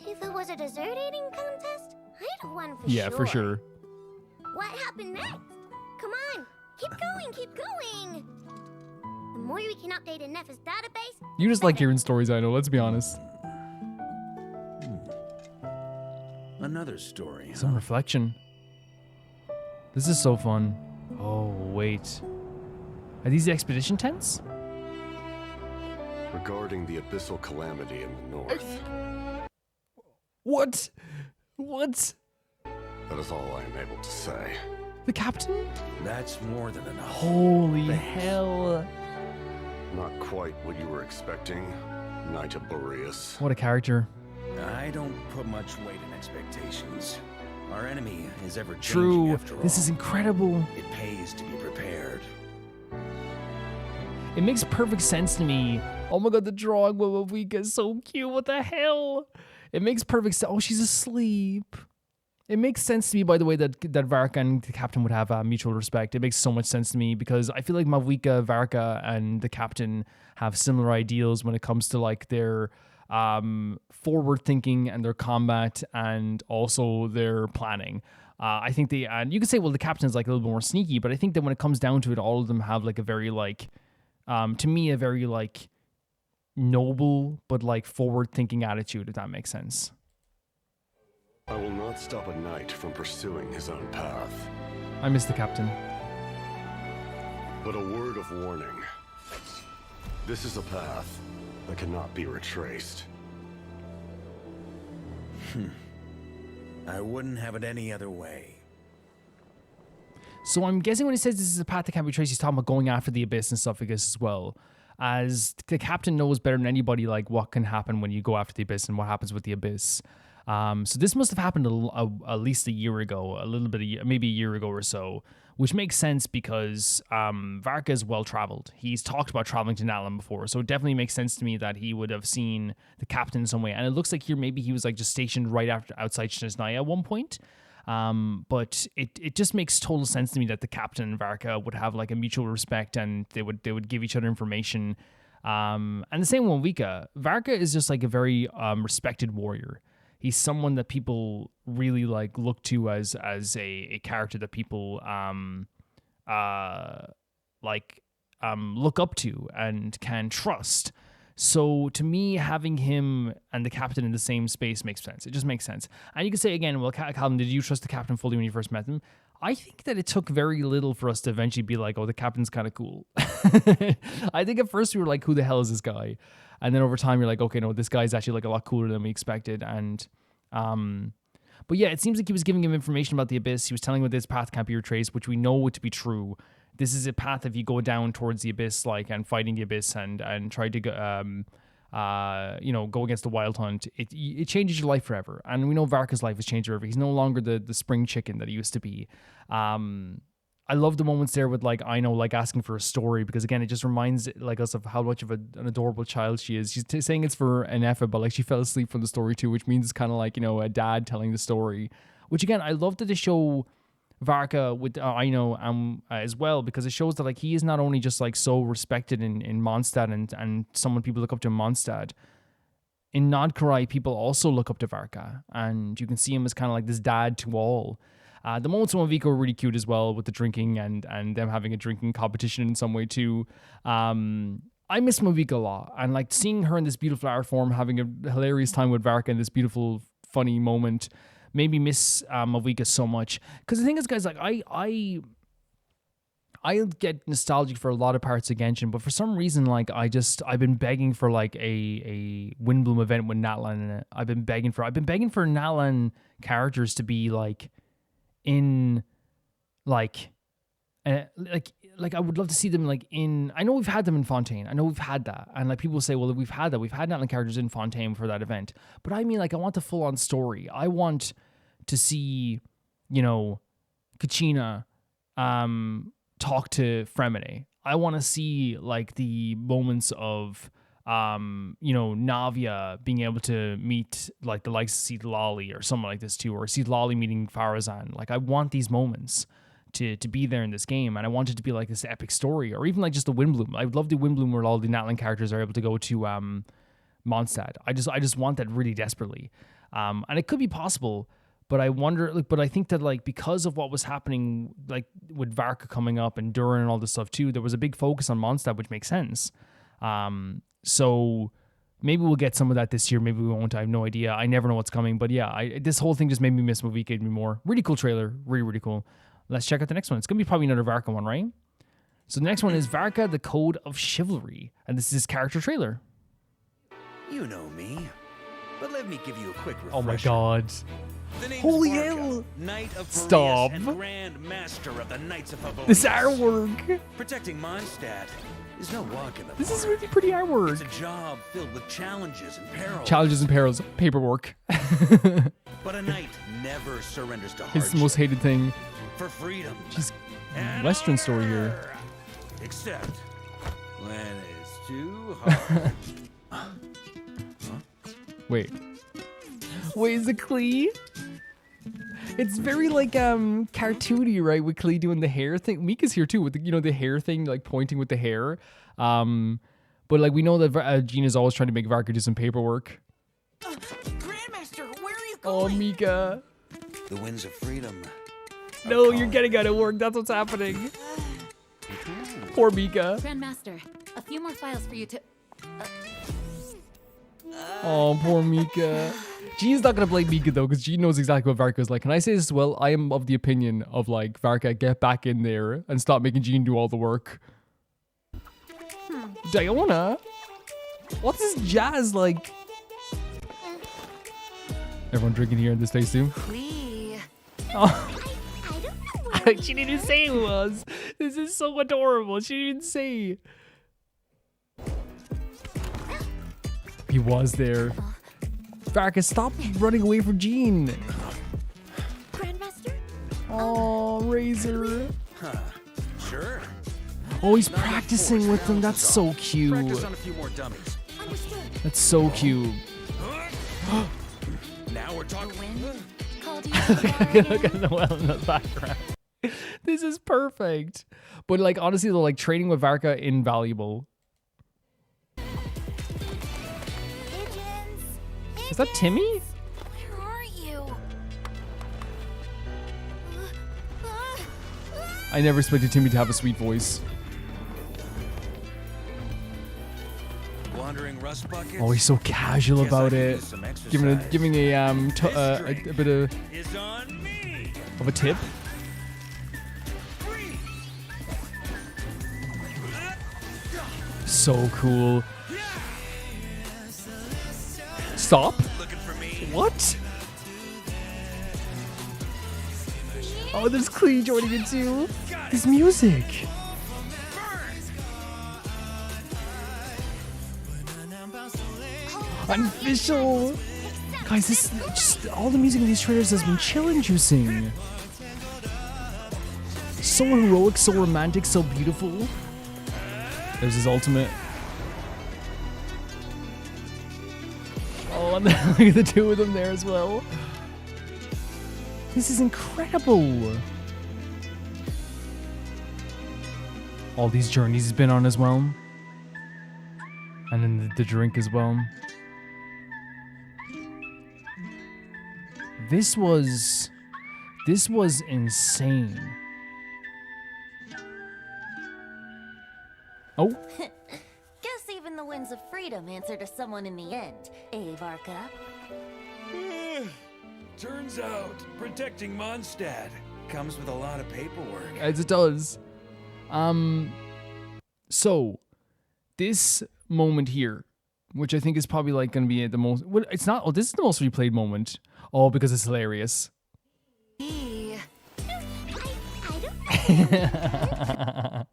B: If it was a dessert eating contest, I'd have won for
A: Yeah,
B: sure.
A: for sure.
B: What happened next? Come on, keep going. The more we can update in Nef's database,
A: You just like hearing stories, I know, let's be honest.
F: Another story.
A: Some reflection. This is so fun. Oh, wait. Are these the expedition tents?
H: Regarding the abyssal calamity in the north,
A: What?
H: that is all I am able to say.
A: The captain?
F: That's more than enough.
A: Holy hell.
H: Not quite what you were expecting. Knight of Boreas.
A: What a character.
F: I don't put much weight in expectations. Our enemy is ever changing.
A: True.
F: After all.
A: This is incredible.
F: It pays to be prepared.
A: It makes perfect sense to me. Oh my god, the drawing of Varka is so cute. What the hell? It makes perfect sense. Oh, she's asleep. It makes sense to me, by the way, that Varka and the captain would have mutual respect. It makes so much sense to me because I feel like Mavuika, Varka, and the captain have similar ideals when it comes to like their forward thinking and their combat and also their planning. I think they, and you could say, well, the captain's like a little bit more sneaky, but I think that when it comes down to it, all of them have like a very like, to me, a very like noble but like forward thinking attitude, if that makes sense.
H: I will not stop a knight from pursuing his own path.
A: I miss the captain.
H: But a word of warning. This is a path that cannot be retraced.
F: I wouldn't have it any other way.
A: So I'm guessing when he says this is a path that can't be traced, he's talking about going after the abyss and stuff, I guess, as well. As the captain knows better than anybody, like, what can happen when you go after the abyss and what happens with the abyss. So this must have happened at least a year ago, maybe a year ago or so, which makes sense because Varka is well-traveled. He's talked about traveling to Natlan before, so it definitely makes sense to me that he would have seen the captain in some way. And it looks like here maybe he was like just stationed right outside Snezhnaya at one point. But it just makes total sense to me that the captain and Varka would have like a mutual respect and they would give each other information. And the same with Varka. Varka is just like a very respected warrior. He's someone that people really like look to as a character that people look up to and can trust. So to me, having him and the captain in the same space makes sense. It just makes sense. And you can say again, well, Calvin, did you trust the captain fully when you first met him? I think that it took very little for us to eventually be like, oh, the captain's kind of cool. I think at first we were like, who the hell is this guy? And then over time, you're like, okay, no, this guy's actually like a lot cooler than we expected. And, but yeah, it seems like he was giving him information about the abyss. He was telling him that this path can't be retraced, which we know to be true. This is a path if you go down towards the abyss, like, and fighting the abyss and try to go, go against the wild hunt. It changes your life forever. And we know Varka's life has changed forever. He's no longer the spring chicken that he used to be. I love the moments there with like Aino like asking for a story because again it just reminds like us of how much of an adorable child she is. She's saying it's for an effort, but like she fell asleep from the story too, which means it's kind of like a dad telling the story. Which again I love that they show Varka with Aino as well because it shows that like he is not only just like so respected in Mondstadt and someone people look up to in Mondstadt. In Nodkarai, people also look up to Varka, and you can see him as kind of like this dad to all. The moments with Mavuika were really cute as well with the drinking and them having a drinking competition in some way too. I miss Mavuika a lot and like seeing her in this beautiful art form, having a hilarious time with Varka in this beautiful, funny moment made me miss Mavuika so much. Because the thing is, guys, like I get nostalgic for a lot of parts of Genshin, but for some reason, like I've been begging for like a Windbloom event with Natlan in it. I've been begging for Natlan characters to be like in like I would love to see them like in. I know we've had them in Fontaine. I know we've had that, and like people say, well, we've had that. We've had Natlan characters in Fontaine for that event. But I mean, like I want the full on story. I want to see, Kachina, talk to Fremine. I want to see like the moments of Navia being able to meet like the likes of Citlali or someone like this too, or Citlali meeting Farazan. Like I want these moments to be there in this game, and I want it to be like this epic story, or even like just the Windbloom. I would love the Windbloom where all the Natlan characters are able to go to Mondstadt. I just want that really desperately, and it could be possible. But I wonder, but I think that like because of what was happening, like with Varka coming up and Durin and all this stuff too, there was a big focus on Mondstadt, which makes sense. So maybe we'll get some of that this year. Maybe we won't. I have no idea. I never know what's coming. But yeah, this whole thing just made me miss Mavuika even more. Really cool trailer. Really, really cool. Let's check out the next one. It's going to be probably another Varka one, right? So the next one is Varka, the Code of Chivalry. And this is his character trailer.
F: You know me. But let me give you a quick refresher.
A: Oh my god.
F: The name's
A: Holy
F: Varka,
A: hell.
F: Knight of Boreas
A: Stop.
F: and Grand Master of the Knights of Boreas.
A: This artwork.
F: Protecting Mondstadt is no walk in the
A: This is
F: park.
A: really pretty artwork.
F: It's a job filled with challenges and perils.
A: Challenges and perils, paperwork.
F: But a knight never surrenders to
A: His
F: hardship.
A: most hated thing.
F: For freedom.
A: Jeez,
F: and
A: Western story here.
F: honor. Except when it's too hard.
A: Wait, is it Klee? It's very like cartoony, right? With Klee doing the hair thing. Mika's here too with the, the hair thing, like pointing with the hair. But like we know that Jean is always trying to make Varka do some paperwork.
G: Grandmaster, where are you
A: Oh,
G: going?
A: Mika.
F: The winds of freedom.
A: No, you're getting out of work. That's what's happening. Poor Mika.
B: Grandmaster, a few more files for you to...
A: Oh, poor Mika. Jean's not gonna blame Mika though, because Jean knows exactly what Varka's like. Can I say this as well? I am of the opinion of like, Varka, get back in there and stop making Jean do all the work. Diona? What's this jazz like? Everyone drinking here in this place too?
D: Klee.
A: Oh.
B: I don't know where...
A: She didn't even say who it was. This is so adorable. She didn't even say. He was there. Varka, stop running away from Jean.
B: Grandmaster?
A: Oh, Razor.
F: Huh. Sure.
A: Oh, he's practicing with them. That's so cute.
F: Practice on a few more dummies.
B: Understood.
A: That's so cute.
F: Now we're talking.
B: Called you to the bar
A: Look at
B: again?
A: the well in the background. This is perfect. But like honestly, though, like training with Varka invaluable.
B: Pigeons.
A: Is that Timmy?
B: Where are you?
A: I never expected Timmy to have a sweet voice.
F: Wandering rust buckets.
A: Oh, he's so casual
F: Guess I
A: about
F: could
A: it.
F: use some
A: Giving
F: exercise.
A: a bit of
F: Is on me.
A: a tip. So cool. Stop.
F: Looking for me.
A: What? Oh, there's Klee joining it too. This music. Unofficial. Guys, this just all the music in these trailers has been chill-inducing. So heroic, so romantic, so beautiful. There's his ultimate. Oh, and then look at the two of them there as well. This is incredible. All these journeys he's been on as well. And then the drink as well. This was insane. Oh,
B: Guess even the winds of freedom answer to someone in the end, eh, Varka?
F: Turns out, protecting Mondstadt comes with a lot of paperwork.
A: as it does. So this moment here, which I think is probably like going to be the most. Well, it's not. Oh, this is the most replayed moment. Oh, because it's hilarious.
B: I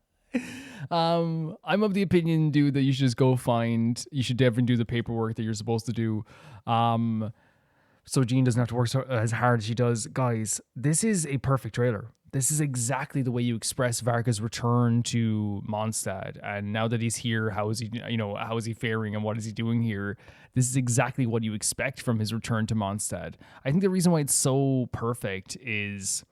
A: I'm of the opinion, dude, that you should just go find. You should definitely do the paperwork that you're supposed to do. So Jean doesn't have to work as hard as she does. Guys, this is a perfect trailer. This is exactly the way you express Varka's return to Mondstadt. And now that he's here, how is he, how is he faring and what is he doing here? This is exactly what you expect from his return to Mondstadt. I think the reason why it's so perfect is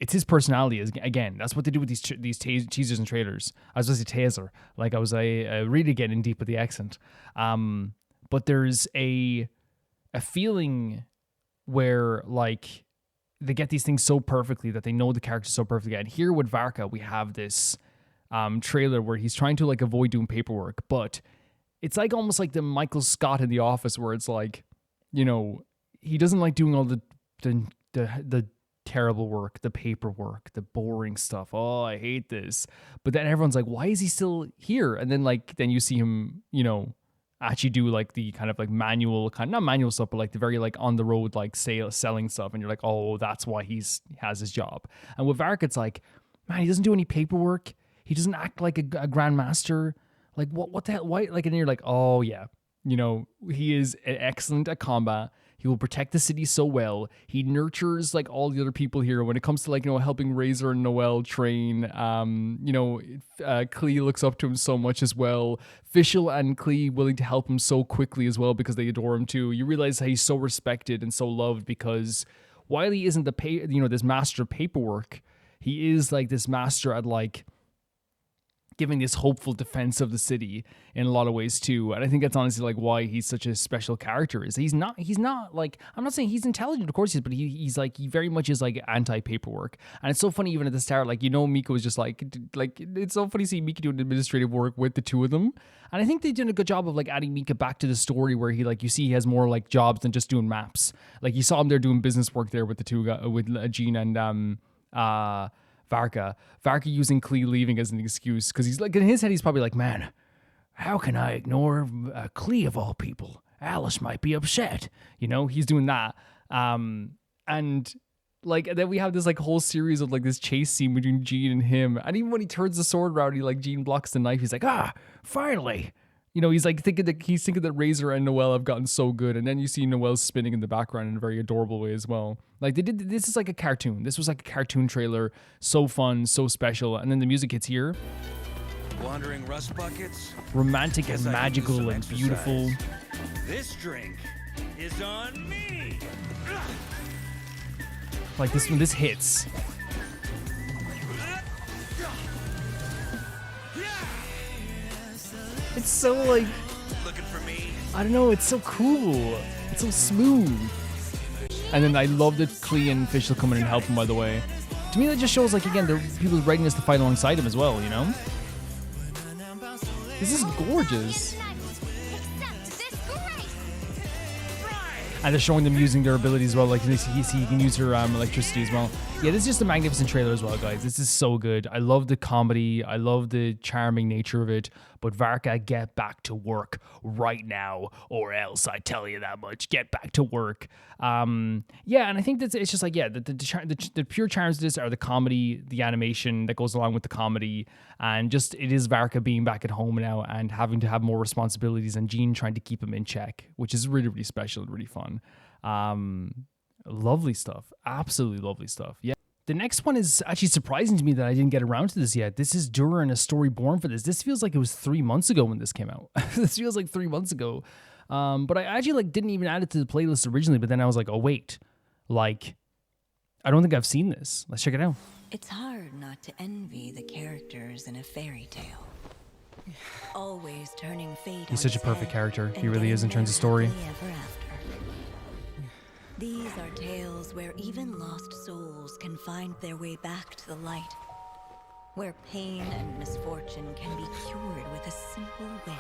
A: it's his personality. Again, that's what they do with these teasers and trailers. I was going to say taser. Like I was really getting deep with the accent. But there's a feeling where like they get these things so perfectly that they know the character so perfectly. And here with Varka, we have this trailer where he's trying to like avoid doing paperwork, but it's like almost like the Michael Scott in The Office, where it's like, he doesn't like doing all the terrible work, the paperwork, the boring stuff. Oh, I hate this. But then everyone's like, why is he still here? And then you see him, actually do like the kind of like manual, not manual stuff, but like the very like on the road, like selling stuff. And you're like, oh, that's why he has his job. And with Vark, it's like, man, he doesn't do any paperwork. He doesn't act like a grandmaster. Like what the hell? Why? Like, and you're like, oh yeah, you know, he is excellent at combat. He will protect the city so well. He nurtures like all the other people here. When it comes to like, you know, helping Razor and Noelle train, you know, Klee looks up to him so much as well. Fischl and Klee willing to help him so quickly as well because they adore him too. You realize how he's so respected and so loved because while he isn't this master of paperwork, he is like this master at like giving this hopeful defense of the city in a lot of ways too. And I think that's honestly like why he's such a special character. Is he's not like, I'm not saying he's intelligent, of course he is, but he very much is like anti-paperwork. And it's so funny even at the start, like, you know, Mika was just like it's so funny seeing Mika doing administrative work with the two of them. And I think they did a good job of like adding Mika back to the story where he like, you see he has more like jobs than just doing maps. Like you saw him there doing business work there with the two guys, with Jean and Varka using Klee leaving as an excuse because he's like, in his head he's probably like, man, how can I ignore Klee of all people? Alice might be upset, you know. He's doing that, and like then we have this like whole series of like this chase scene between Jean and him, and even when he turns the sword around, he like Jean blocks the knife. He's like, finally. You know, he's like thinking that Razor and Noelle have gotten so good, and then you see Noelle spinning in the background in a very adorable way as well. Like this is like a cartoon. This was like a cartoon trailer, so fun, so special, and then the music hits here.
F: Wandering rust buckets.
A: Romantic and magical and beautiful.
F: This drink is on me.
A: Like this when this hits. It's so like,
F: Looking for me.
A: I don't know, it's so cool. It's so smooth. And then I love that Klee and Fischl come in and help him, by the way. To me, that just shows, like, again, there are people writing this to fight alongside him as well, you know? This is gorgeous. And they're showing them using their abilities as well. Like, you see he can use her electricity as well. Yeah, this is just a magnificent trailer as well, guys. This is so good. I love the comedy. I love the charming nature of it. But Varka, get back to work right now, or else I tell you that much. Get back to work. Yeah, and I think that it's just like, yeah, the pure charms of this are the comedy, the animation that goes along with the comedy, and just it is Varka being back at home now and having to have more responsibilities, and Jean trying to keep him in check, which is really, really special and really fun. Lovely stuff. Absolutely lovely stuff. Yeah. The next one is actually surprising to me that I didn't get around to this yet. This is Durin, a story born for this. This feels like it was 3 months ago when this came out. This feels like 3 months ago. But I actually like didn't even add it to the playlist originally, but then I was like, oh wait, like, I don't think I've seen this. Let's check it out.
C: It's hard not to envy the characters in a fairy tale. Always turning fate.
A: He's such a perfect character. He really is in terms of story.
C: Ever after. These are tales where even lost souls can find their way back to the light, where pain and misfortune can be cured with a simple wish.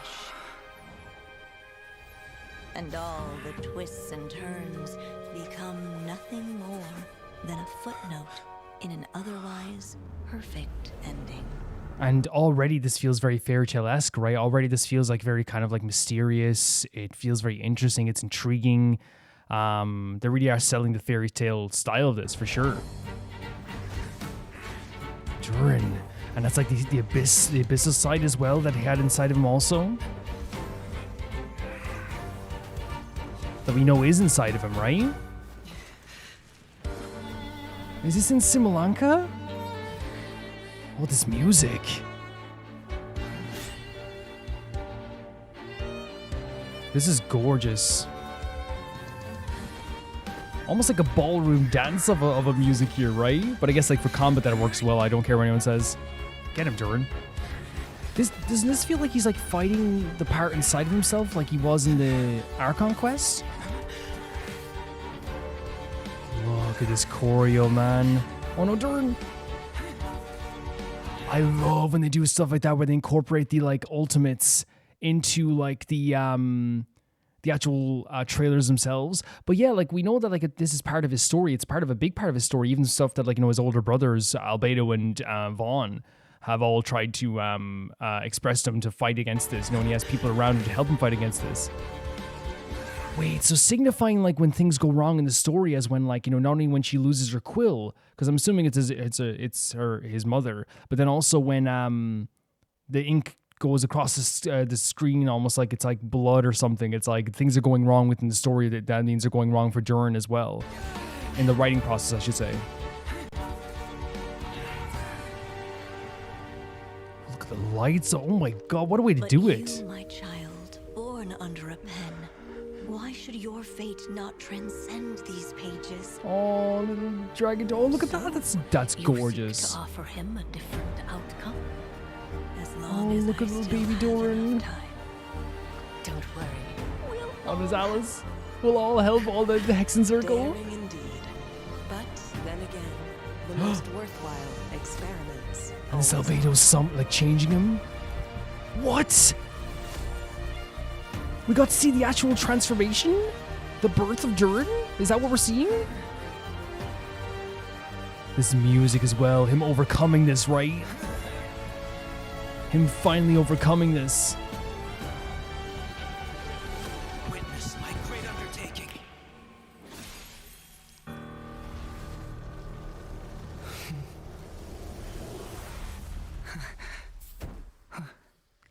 C: And all the twists and turns become nothing more than a footnote in an otherwise perfect ending.
A: And already this feels very fairy tale-esque, right? Already this feels like very kind of like mysterious. It feels very interesting. It's intriguing. They really are selling the fairy tale style of this for sure. Durin. And that's like the abyssal side as well that he had inside of him also. That we know is inside of him, right? Is this in Simolanka? Oh, this music. This is gorgeous. Almost like a ballroom dance of a music here, right? But I guess like for combat that works well. I don't care what anyone says. Get him, Durin. Doesn't this feel like he's like fighting the part inside of himself like he was in the Archon quest? Look at this choreo, man. Oh no, Durin. I love when they do stuff like that where they incorporate the like ultimates into like the actual trailers themselves. But yeah, like we know that like this is part of his story. It's part of a big part of his story. Even stuff that like, you know, his older brothers Albedo and Vaughn have all tried to express him to fight against this. You know, and he has people around him to help him fight against this. Wait, so signifying like when things go wrong in the story, as when like, you know, not only when she loses her quill, because I'm assuming it's his mother, but then also when the ink goes across the screen, almost like it's like blood or something. It's like things are going wrong within the story. That means they're going wrong for Durin as well, in the writing process, I should say. Look at the lights! Oh my god, what a way to do it!
I: You, my child, born under a pen. Why should your fate not transcend these pages?
A: Oh, little dragon doll! Oh, look at that! That's gorgeous.
I: You seek to offer him a different outcome. As
A: Oh,
I: long as
A: look
I: I
A: at little
I: still
A: baby
I: have
A: Durin.
I: enough time. Don't worry.
A: Oh, there's Alice. We'll all help all the Hexen Circle.
G: Daring indeed. But then again, the most worthwhile experiments.
A: And Salvado's like changing him. What? We got to see the actual transformation? The birth of Durin? Is that what we're seeing? This music as well. Him overcoming this, right? Him finally overcoming this.
E: Witness my great undertaking.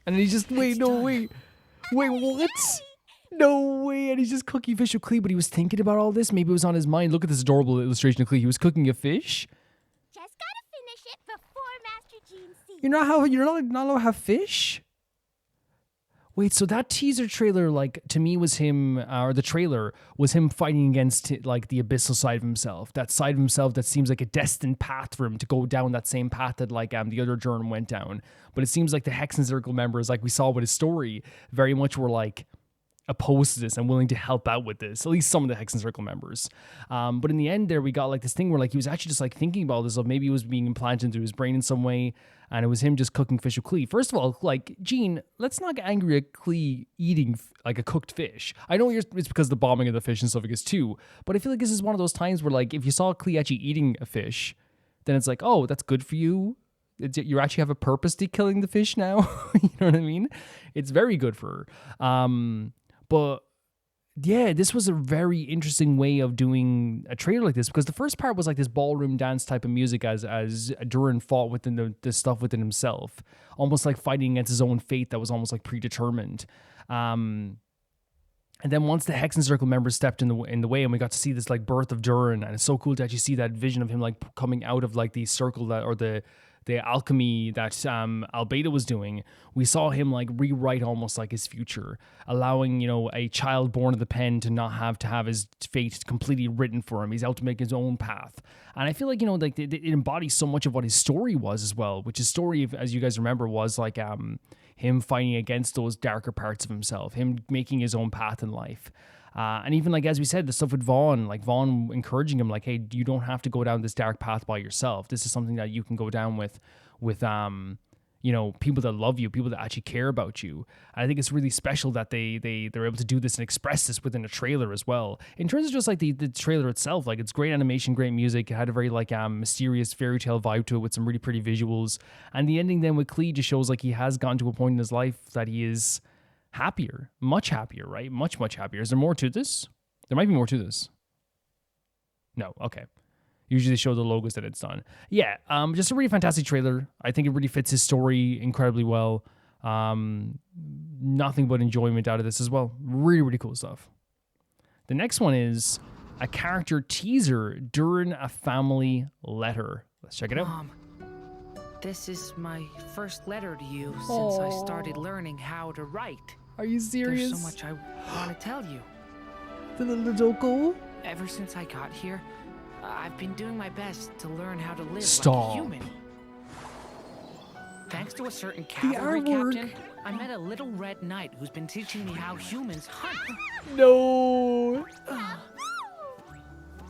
A: And then he's just, wait, what? No way. And he's just cooking fish with Klee, but he was thinking about all this. Maybe it was on his mind. Look at this adorable illustration of Klee. He was cooking a fish.
B: Just gotta finish it before Master Gene sees.
A: You're not allowed to have fish? Wait, so that teaser trailer, like, to me was him, or the trailer, was him fighting against, like, the abyssal side of himself. That side of himself that seems like a destined path for him to go down that same path that, like, the other Durin went down. But it seems like the Hexen Circle members, like we saw with his story, very much were, like, opposed to this and willing to help out with this, at least some of the Hexen Circle members. But in the end there, we got like this thing where like he was actually just like thinking about this, or maybe it was being implanted into his brain in some way, and it was him just cooking fish with Klee. First of all, like, Gene, let's not get angry at Klee eating like a cooked fish. I know it's because of the bombing of the fish and stuff like this too, but I feel like this is one of those times where like if you saw Klee actually eating a fish, then it's like, oh, that's good for you. You actually have a purpose to killing the fish now. You know what I mean? It's very good for her. But yeah, this was a very interesting way of doing a trailer like this, because the first part was like this ballroom dance type of music as Durin fought within the stuff within himself, almost like fighting against his own fate that was almost like predetermined. And then once the Hexen Circle members stepped in the way, and we got to see this like birth of Durin, and it's so cool to actually see that vision of him like coming out of like the circle that, or the alchemy that Albedo was doing. We saw him like rewrite almost like his future, allowing, you know, a child born of the pen to not have to have his fate completely written for him. He's out to make his own path. And I feel like, you know, like it embodies so much of what his story was as well, which his story, as you guys remember, was like him fighting against those darker parts of himself, him making his own path in life. And even like, as we said, the stuff with Vaughn, like Vaughn encouraging him, like, hey, you don't have to go down this dark path by yourself. This is something that you can go down with you know, people that love you, people that actually care about you. And I think it's really special that they're able to do this and express this within a trailer as well. In terms of just like the trailer itself, like it's great animation, great music. It had a very like mysterious fairy tale vibe to it with some really pretty visuals. And the ending then with Klee just shows like he has gotten to a point in his life that he is happier, much happier, right? Much happier. Is there more to this? There might be more to this. No, okay. Usually show the logos that it's done. Yeah, just a really fantastic trailer. I think it really fits his story incredibly well. Nothing but enjoyment out of this as well. Really cool stuff. The next one is a character teaser during a family letter. Let's check it out.
J: Mom, this is my first letter to you since I started learning how to write.
A: Are you serious?
J: There's so much I want to tell you.
A: The little Doko?
J: Ever since I got here, I've been doing my best to learn how to live
A: Stop.
J: like a human. Thanks to a certain cavalry captain, I met a little red knight who's been teaching me how humans hunt.
A: No.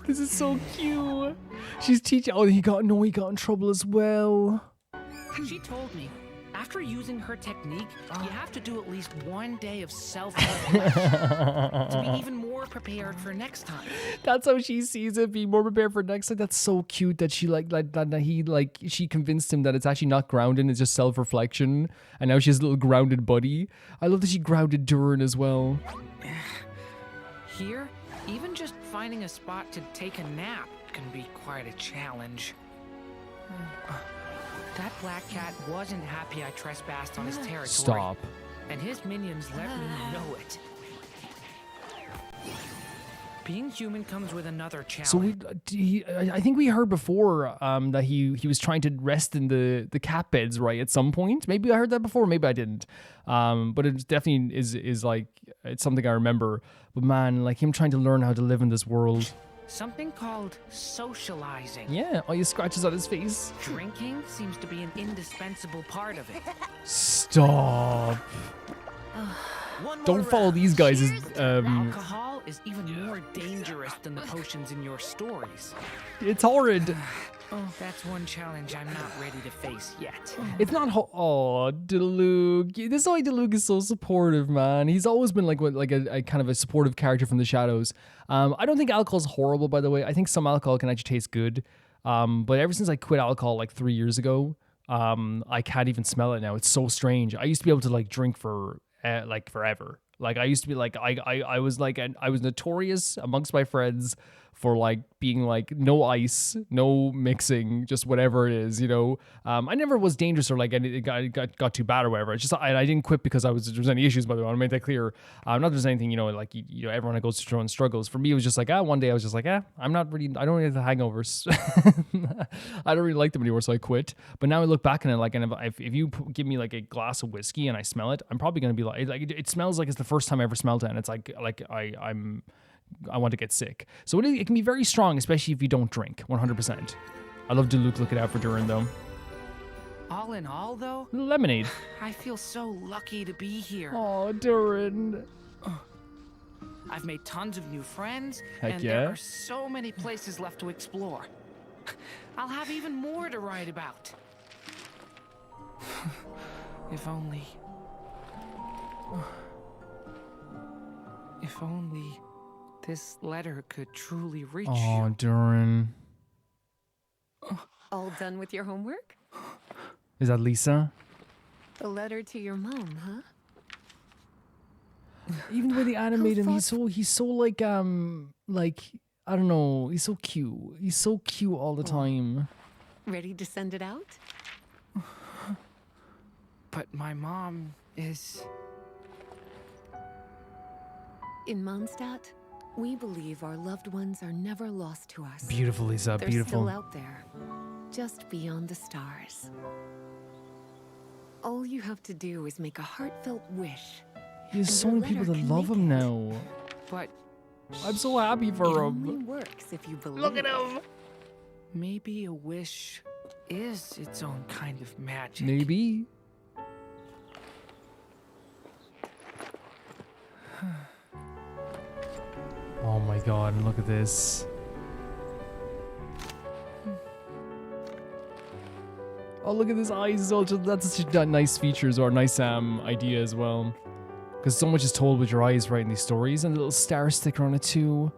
A: This is so cute. She's teaching. Oh, he got in trouble as well.
J: She told me, after using her technique, you have to do at least one day of self-reflection to be even more prepared for next time.
A: That's how she sees it, being more prepared for next time. That's so cute that she she convinced him that it's actually not grounding, it's just self-reflection. And now she has a little grounded buddy. I love that she grounded Durin as well.
J: here, even just finding a spot to take a nap can be quite a challenge. That black cat wasn't happy I trespassed on his territory.
A: Stop.
J: And his minions let me know it. Being human comes with another challenge.
A: So I think we heard before that he was trying to rest in the cat beds, right, at some point. Maybe I heard that before, maybe I didn't. But it definitely is like, it's something I remember. But man, like him trying to learn how to live in this world.
J: Something called socializing.
A: Yeah, all his scratches on his face.
J: Drinking seems to be an indispensable part of it.
A: Stop. Don't follow these guys.
J: Alcohol is even more dangerous than the potions in your stories.
A: It's horrid.
J: Oh, that's one challenge I'm not ready to face yet.
A: It's not. Oh, Diluc. This is why Diluc is so supportive, man. He's always been like a kind of a supportive character from the shadows. I don't think alcohol's horrible, by the way. I think some alcohol can actually taste good. But ever since I quit alcohol like 3 years ago, I can't even smell it now. It's so strange. I used to be able to like drink for like forever. Like I used to be like I was like I was notorious amongst my friends for like being like no ice, no mixing, just whatever it is, you know. I never was dangerous or like it got too bad or whatever. It's just I didn't quit because there was any issues. By the way, I want to make that clear. Not that there's anything, you know, like you know, everyone goes through their own struggles. For me, it was just like one day I was just like I don't really have the hangovers. I don't really like them anymore, so I quit. But now I look back on it like, and if you give me like a glass of whiskey and I smell it, I'm probably gonna be like it smells like it's the first time I ever smelled it, and it's like I want to get sick. So it can be very strong, especially if you don't drink, 100%. I love Diluc looking out for Durin, though.
J: All in all, though,
A: lemonade.
J: I feel so lucky to be here.
A: Oh, Durin.
J: I've made tons of new friends,
A: Heck
J: and
A: yeah.
J: there are so many places left to explore. I'll have even more to write about. If only... If only this letter could truly reach you.
A: Oh, Durin.
K: All done with your homework?
A: Is that Lisa?
K: The letter to your mom, huh?
A: Even the way they animate him, he's so like I don't know, he's so cute. He's so cute all the time.
K: Ready to send it out?
J: But my mom is...
K: In Mondstadt, we believe our loved ones are never lost to us.
A: Beautiful, Lisa.
K: They're
A: Beautiful.
K: still out there, just beyond the stars. All you have to do is make a heartfelt wish.
A: He has so many people that love him now.
J: But
A: I'm so happy for
K: it
A: him.
K: only works if you believe.
A: Look at him.
J: Maybe a wish is its own kind of magic.
A: Maybe. Oh my god, and look at this. Oh, look at his eyes as well. That's such a nice features or nice idea as well. Because so much is told with your eyes, right, in these stories. And a little star sticker on it too.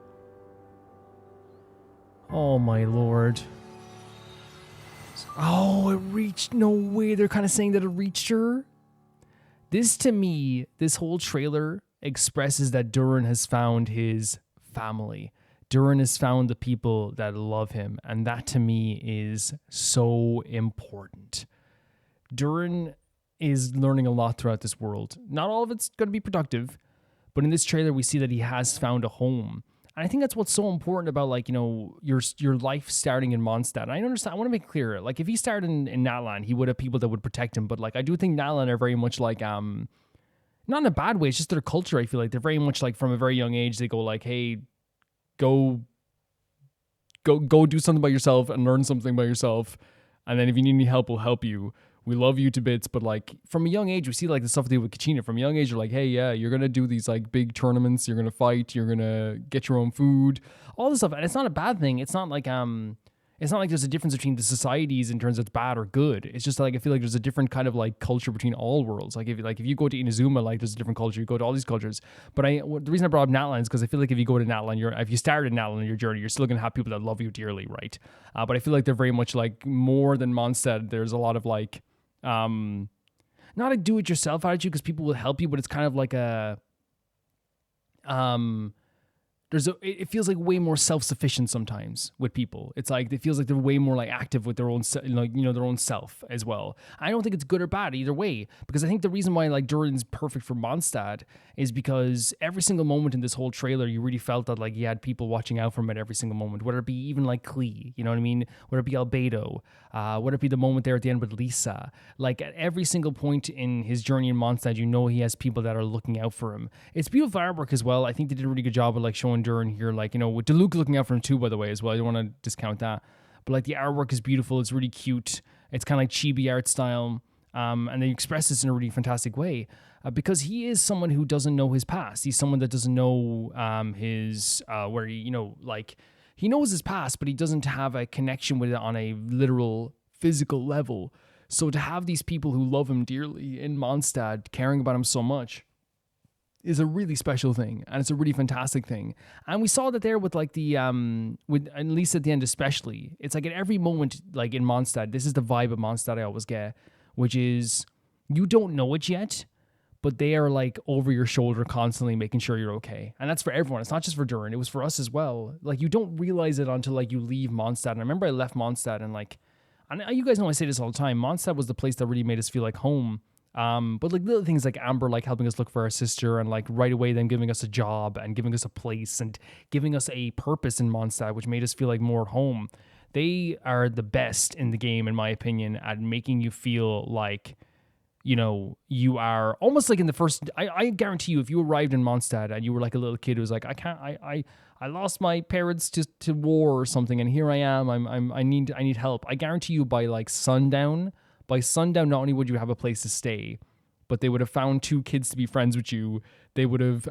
A: Oh my lord. Oh, it reached. No way. They're kind of saying that it reached her. This, to me, this whole trailer expresses that Durin has found his family. Durin has found the people that love him. And that, to me, is so important. Durin is learning a lot throughout this world. Not all of it's going to be productive. But in this trailer, we see that he has found a home. And I think that's what's so important about, like, you know, your life starting in Mondstadt. And I understand, I want to make it clear, like, if he started in Natlan, he would have people that would protect him. But, like, I do think Natlan are very much like, not in a bad way, it's just their culture. I feel like they're very much like, from a very young age, they go like, hey, go do something by yourself and learn something by yourself. And then if you need any help, we'll help you. We love you to bits. But like from a young age, we see like the stuff they do with Kachina. From a young age, you're like, hey, yeah, you're going to do these like big tournaments. You're going to fight. You're going to get your own food, all this stuff. And it's not a bad thing. It's not like there's a difference between the societies in terms of it's bad or good. It's just like, I feel like there's a different kind of like culture between all worlds. Like if you go to Inazuma, like there's a different culture. You go to all these cultures. But the reason I brought up Natlan is because I feel like if you go to Natlan, if you started Natlan in your journey, you're still going to have people that love you dearly, right? But I feel like they're very much like more than Mondstadt. There's a lot of like, not a do-it-yourself attitude because people will help you, but it's kind of like a, it feels like way more self-sufficient sometimes with people. It's like it feels like they're way more like active with their own their own self as well. I don't think it's good or bad either way, because I think the reason why like Durin's perfect for Mondstadt is because every single moment in this whole trailer you really felt that like he had people watching out for him at every single moment, whether it be even like Klee, you know what I mean, whether it be Albedo, whether it be the moment there at the end with Lisa. Like at every single point in his journey in Mondstadt, you know he has people that are looking out for him. It's beautiful artwork as well. I think they did a really good job of like showing Durin here, like, you know, with Diluc looking out for him too, by the way, as well. I don't want to discount that. But like the artwork is beautiful. It's really cute. It's kind of like chibi art style. And they express this in a really fantastic way because he is someone who doesn't know his past. He's someone that doesn't know where he, you know, like he knows his past, but he doesn't have a connection with it on a literal physical level. So to have these people who love him dearly in Mondstadt, caring about him so much, is a really special thing, and it's a really fantastic thing. And we saw that there with like the with at least at the end especially. It's like at every moment, like in Mondstadt, this is the vibe of Mondstadt I always get, which is you don't know it yet, but they are like over your shoulder constantly making sure you're okay. And that's for everyone. It's not just for Durin. It was for us as well. Like you don't realize it until like you leave Mondstadt. And I remember I left Mondstadt and like, and you guys know I say this all the time, Mondstadt was the place that really made us feel like home. But like little things like Amber like helping us look for our sister, and like right away them giving us a job and giving us a place and giving us a purpose in Mondstadt, which made us feel like more at home. They are the best in the game, in my opinion, at making you feel like, you know, you are almost like in the first. I guarantee you, if you arrived in Mondstadt and you were like a little kid who was like, I lost my parents to war or something, and here I am. I need help. I guarantee you by like sundown. By sundown, not only would you have a place to stay, but they would have found two kids to be friends with you. They would have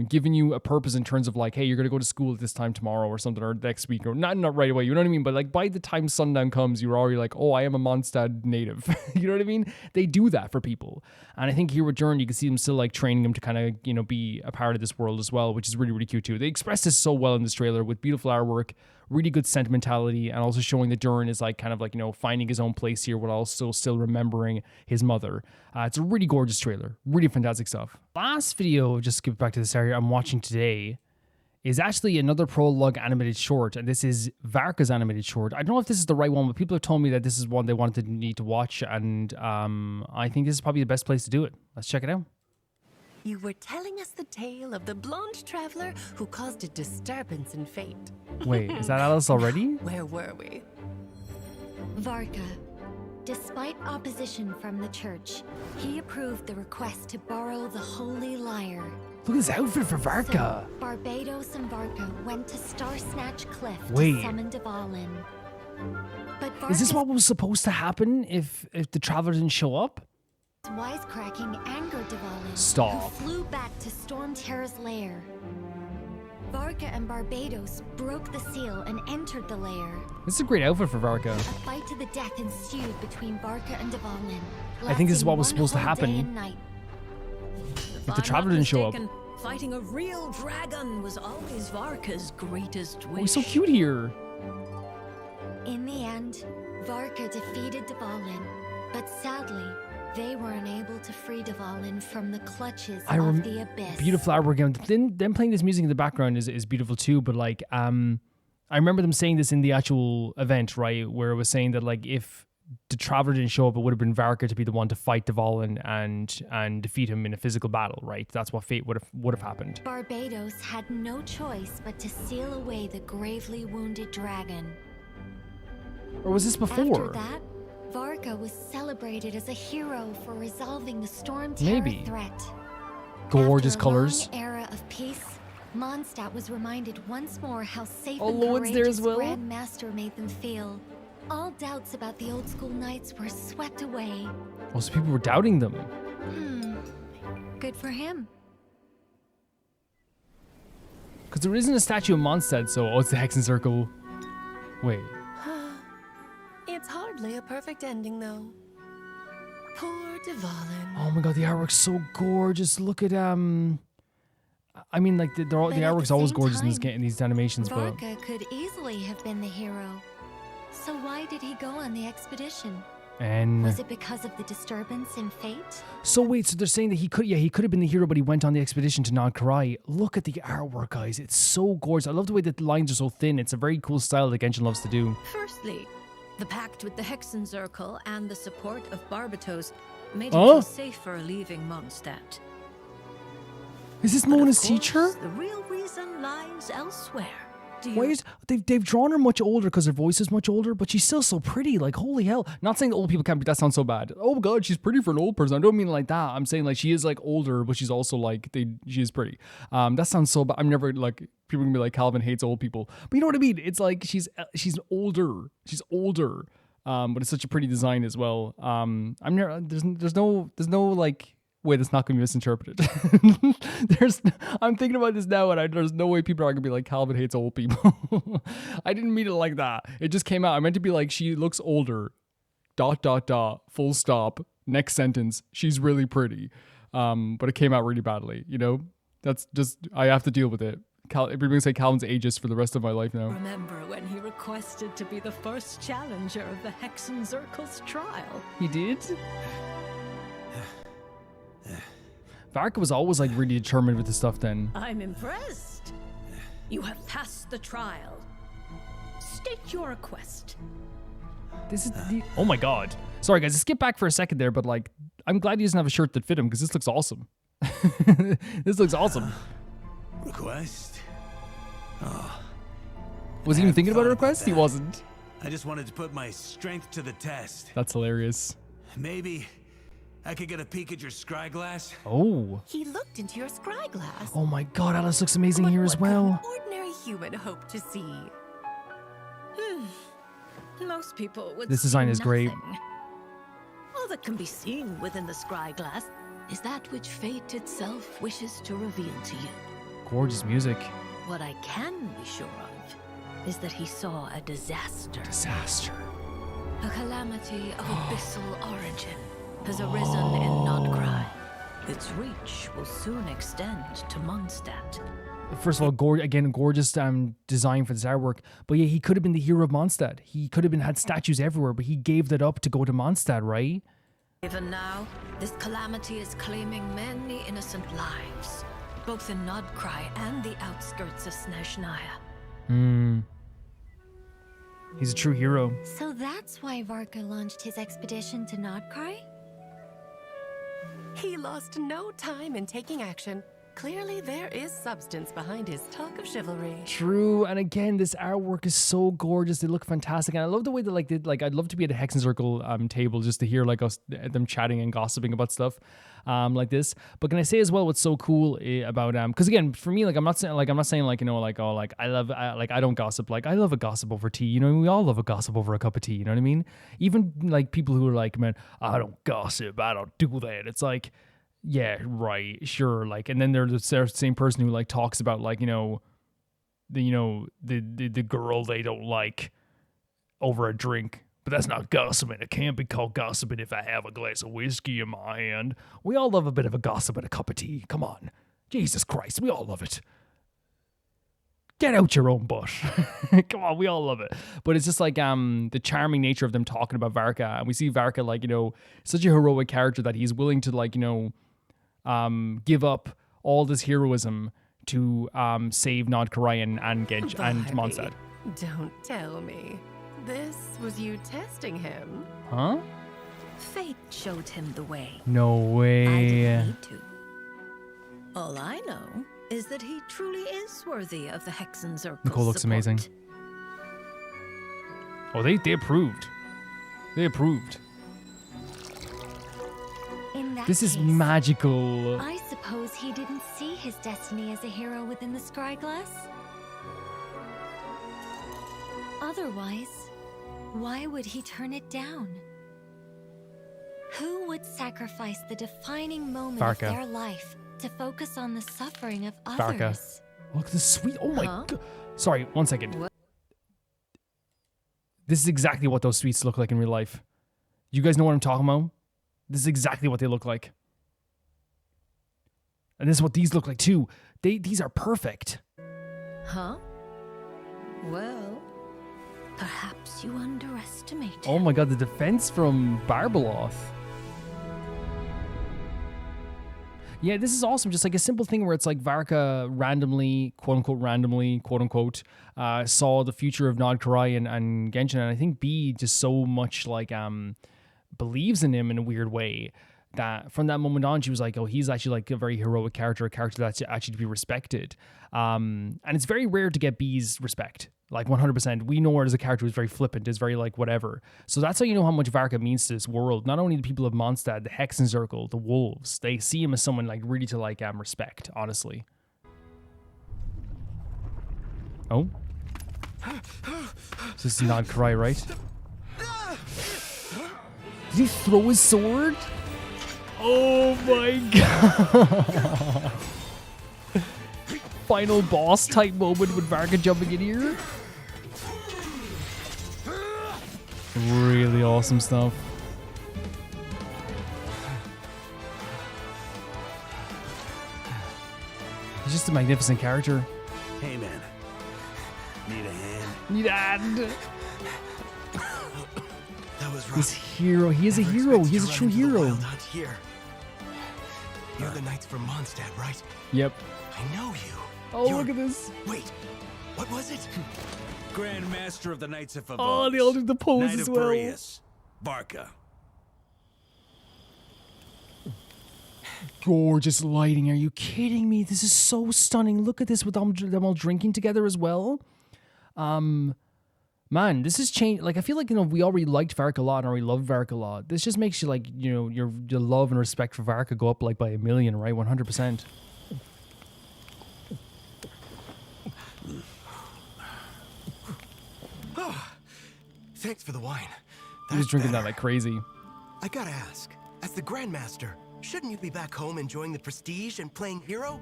A: given you a purpose in terms of like, hey, you're going to go to school at this time tomorrow or something, or next week, or not right away. You know what I mean? But like by the time sundown comes, you're already like, oh, I am a Mondstadt native. You know what I mean? They do that for people. And I think here with Durin, you can see them still like training them to kind of, you know, be a part of this world as well, which is really, really cute too. They express this so well in this trailer with beautiful artwork, really good sentimentality, and also showing that Durin is like kind of like, you know, finding his own place here while also still remembering his mother. It's a really gorgeous trailer, really fantastic stuff. Last video, just skip back to this area, I'm watching today is actually another Prologue animated short, and this is Varka's animated short. I don't know if this is the right one, but people have told me that this is one they need to watch, and I think this is probably the best place to do it. Let's check it out.
G: You were telling us the tale of the blonde traveler who caused a disturbance in fate.
A: Wait, is that Alice already?
G: Where were we?
B: Varka. Despite opposition from the church, he approved the request to borrow the Holy Lyre.
A: Look at this outfit for Varka.
B: So, Barbados and Varka went to Star Snatch Cliff
A: Wait.
B: to summon Dvalin. But
A: Is this what was supposed to happen if the traveler didn't show up?
B: Wisecracking angered Dvalin,
A: Stop.
B: who flew back to Storm Terra's lair. Varka and Barbados broke the seal and entered the lair.
A: This is a great outfit for Varka.
B: A fight to the death ensued between Varka and Dvalin.
A: I think this is what was supposed to
B: lasting
A: happen.
B: 1 whole day and night.
A: If the traveler didn't show up.
I: Fighting a real dragon was always Varka's greatest wish.
A: Oh, he's so cute here.
B: In the end, Varka defeated Dvalin, but sadly, they were unable to free Dvalin from the clutches of the abyss.
A: Beautiful artwork. Them playing this music in the background is beautiful too, but like, I remember them saying this in the actual event, right, where it was saying that like if the traveler didn't show up, it would have been Varka to be the one to fight Dvalin and defeat him in a physical battle, right? That's what fate would have happened.
B: Barbados had no choice but to seal away the gravely wounded dragon.
A: Or was this before?
B: After that, Varka was celebrated as a hero for resolving the Storm Terror threat.
A: Gorgeous
B: After a
A: colors.
B: long era of peace, Mondstadt was reminded once more how safe
A: Oh,
B: and
A: Lord's there as
B: courageous
A: well?
B: Grand Master made them feel. All doubts about the old school knights were swept away.
A: Oh, so people were doubting them.
B: Good for him.
A: Because there isn't a statue of Mondstadt, so it's the Hexen Circle. Wait.
G: It's hardly a perfect ending, though. Poor Dvalin.
A: Oh my god, the artwork's so gorgeous. Look at I mean, like the artwork's always gorgeous in this game, in these animations, but
B: Varka could easily have been the hero. So why did he go on the expedition?
A: And
B: Was it because of the disturbance in fate?
A: so wait, so they're saying that he could have been the hero, but he went on the expedition to Nod Karai. Look at the artwork, guys. It's so gorgeous. I love the way that the lines are so thin. It's a very cool style that Genshin loves to do.
I: Firstly, the pact with the Hexenzirkel and the support of Barbatos made him feel safer leaving Mondstadt.
A: Is this Mona's teacher?
I: The real reason lies elsewhere.
A: Why is they've drawn her much older because her voice is much older, but she's still so pretty. Like, holy hell! Not saying that old people can't be. That sounds so bad. Oh god, she's pretty for an old person. I don't mean it like that. I'm saying like she is like older, but she's also like she is pretty. That sounds so bad. I'm never like people can be like Calvin hates old people, but you know what I mean. It's like she's older. She's older. But it's such a pretty design as well. I'm never. There's no like. Wait, that's not going to be misinterpreted. I'm thinking about this now, and there's no way people are going to be like, Calvin hates old people. I didn't mean it like that. It just came out. I meant to be like, she looks older, ... full stop, next sentence. She's really pretty. But it came out really badly, you know? That's just, I have to deal with it. Everybody's say Calvin's ageist for the rest of my life now.
I: Remember when he requested to be the first challenger of the Hexenzirkel's trial?
A: He did? Varka was always like really determined with the stuff then.
I: I'm impressed. You have passed the trial. State your request.
A: This is the... Oh my god. Sorry guys, skip back for a second there, but like, I'm glad he doesn't have a shirt that fit him because this looks awesome. This looks awesome.
F: Request? Oh.
A: Was he even thinking about a request? He wasn't.
F: I just wanted to put my strength to the test.
A: That's hilarious.
F: Maybe I could get a peek at your scry glass.
A: Oh.
K: He looked into your scry glass.
A: Oh my god, Alice looks amazing here as well.
K: What could an ordinary human hope to see?
I: Most people would
A: This design
I: see
A: is great.
I: nothing. All that can be seen within the scry glass is that which fate itself wishes to reveal to you.
A: Gorgeous music.
I: What I can be sure of is that he saw a disaster.
A: Disaster.
I: A calamity of abyssal origin has arisen in Nodcry. Its reach will soon extend to Mondstadt.
A: First of all, gorgeous design for this artwork. But yeah, he could have been the hero of Mondstadt. He could have had statues everywhere, but he gave that up to go to Mondstadt, right?
I: Even now, this calamity is claiming many innocent lives, both in Nodcry and the outskirts of Snezhnaya.
A: He's a true hero.
B: So that's why Varka launched his expedition to Nodcry?
K: He lost no time in taking action. Clearly, there is substance behind his talk of chivalry.
A: True, and again, this artwork is so gorgeous. They look fantastic, and I love the way that I'd love to be at a Hexenzirkel table just to hear like them chatting and gossiping about stuff like this. But can I say as well what's so cool about because again, for me, I'm not saying you know I don't gossip. Like I love a gossip over tea. You know, we all love a gossip over a cup of tea. You know what I mean? Even like people who are like, man, I don't gossip. I don't do that. It's like, yeah, right, sure, like, and then they're the same person who like talks about like the girl they don't like over a drink, but that's not gossiping. It can't be called gossiping if I have a glass of whiskey in my hand. We all love a bit of a gossip and a cup of tea. Come on, Jesus Christ, we all love it. Get out your own butt. Come on, we all love it. But it's just like the charming nature of them talking about Varka, and we see Varka like such a heroic character that he's willing to like give up all this heroism to save Nodcry and Genshin and Mondstadt.
K: Don't tell me. This was you testing him.
A: Huh?
I: Fate showed him the way.
A: No way.
I: I didn't need to. All I know is that he truly is worthy of the Hexenzirkel's
A: Nicole looks
I: support.
A: amazing. Oh, they approved. They approved.
B: In that
A: This is
B: case,
A: magical.
B: I suppose he didn't see his destiny as a hero within the scry glass? Otherwise, why would he turn it down? Who would sacrifice the defining moment
A: Varka.
B: of their life to focus on the suffering of
A: Varka.
B: others?
A: Look at this sweet. Oh my
I: Huh?
A: god. Sorry, 1 second.
I: What?
A: This is exactly what those sweets look like in real life. You guys know what I'm talking about? This is exactly what they look like. And this is what these look like too. These are perfect.
I: Huh? Well, Perhaps you underestimate
A: Oh my god, the defense from Barbeloth. Yeah, this is awesome. Just like a simple thing where it's like Varka randomly, quote unquote, saw the future of Nod Karai and Genshin, and I think B just so much like believes in him in a weird way that from that moment on she was like, oh, he's actually like a very heroic character, a character that's actually to be respected. And it's very rare to get B's respect. Like 100%. We know her as a character who's very flippant, is very like whatever. So that's how you know how much Varka means to this world. Not only the people of Mondstadt, the Hexen Circle, the Wolves, they see him as someone like really to like respect, honestly. Oh? So this is Nod Karai, right? Did he throw his sword? Oh my god. Final boss type moment with Varka jumping in here. Really awesome stuff. He's just a magnificent character.
F: Hey man, need a hand?
A: Need a hand.
E: That was rough.
A: This hero, he is a hero. He's a true hero.
E: Here. You're the knights from Mondstadt, right?
A: Yep.
E: I know you.
A: Oh, look at this.
E: Wait, what was it?
F: Grand Master of the Knights of Favos.
A: Oh, they all do the pose
F: Knight
A: as
F: of
A: well.
F: Boreas, Varka.
A: Gorgeous lighting. Are you kidding me? This is so stunning. Look at this with them all drinking together as well. Man, this has changed. Like, I feel like, you know, we already liked Varka a lot and already loved Varka a lot. This just makes you like, you know, your love and respect for Varka go up like by 1,000,000, right? 100%.
E: Oh, thanks for the wine.
A: He was drinking that like crazy.
E: I gotta ask, as the Grandmaster, shouldn't you be back home enjoying the prestige and playing hero?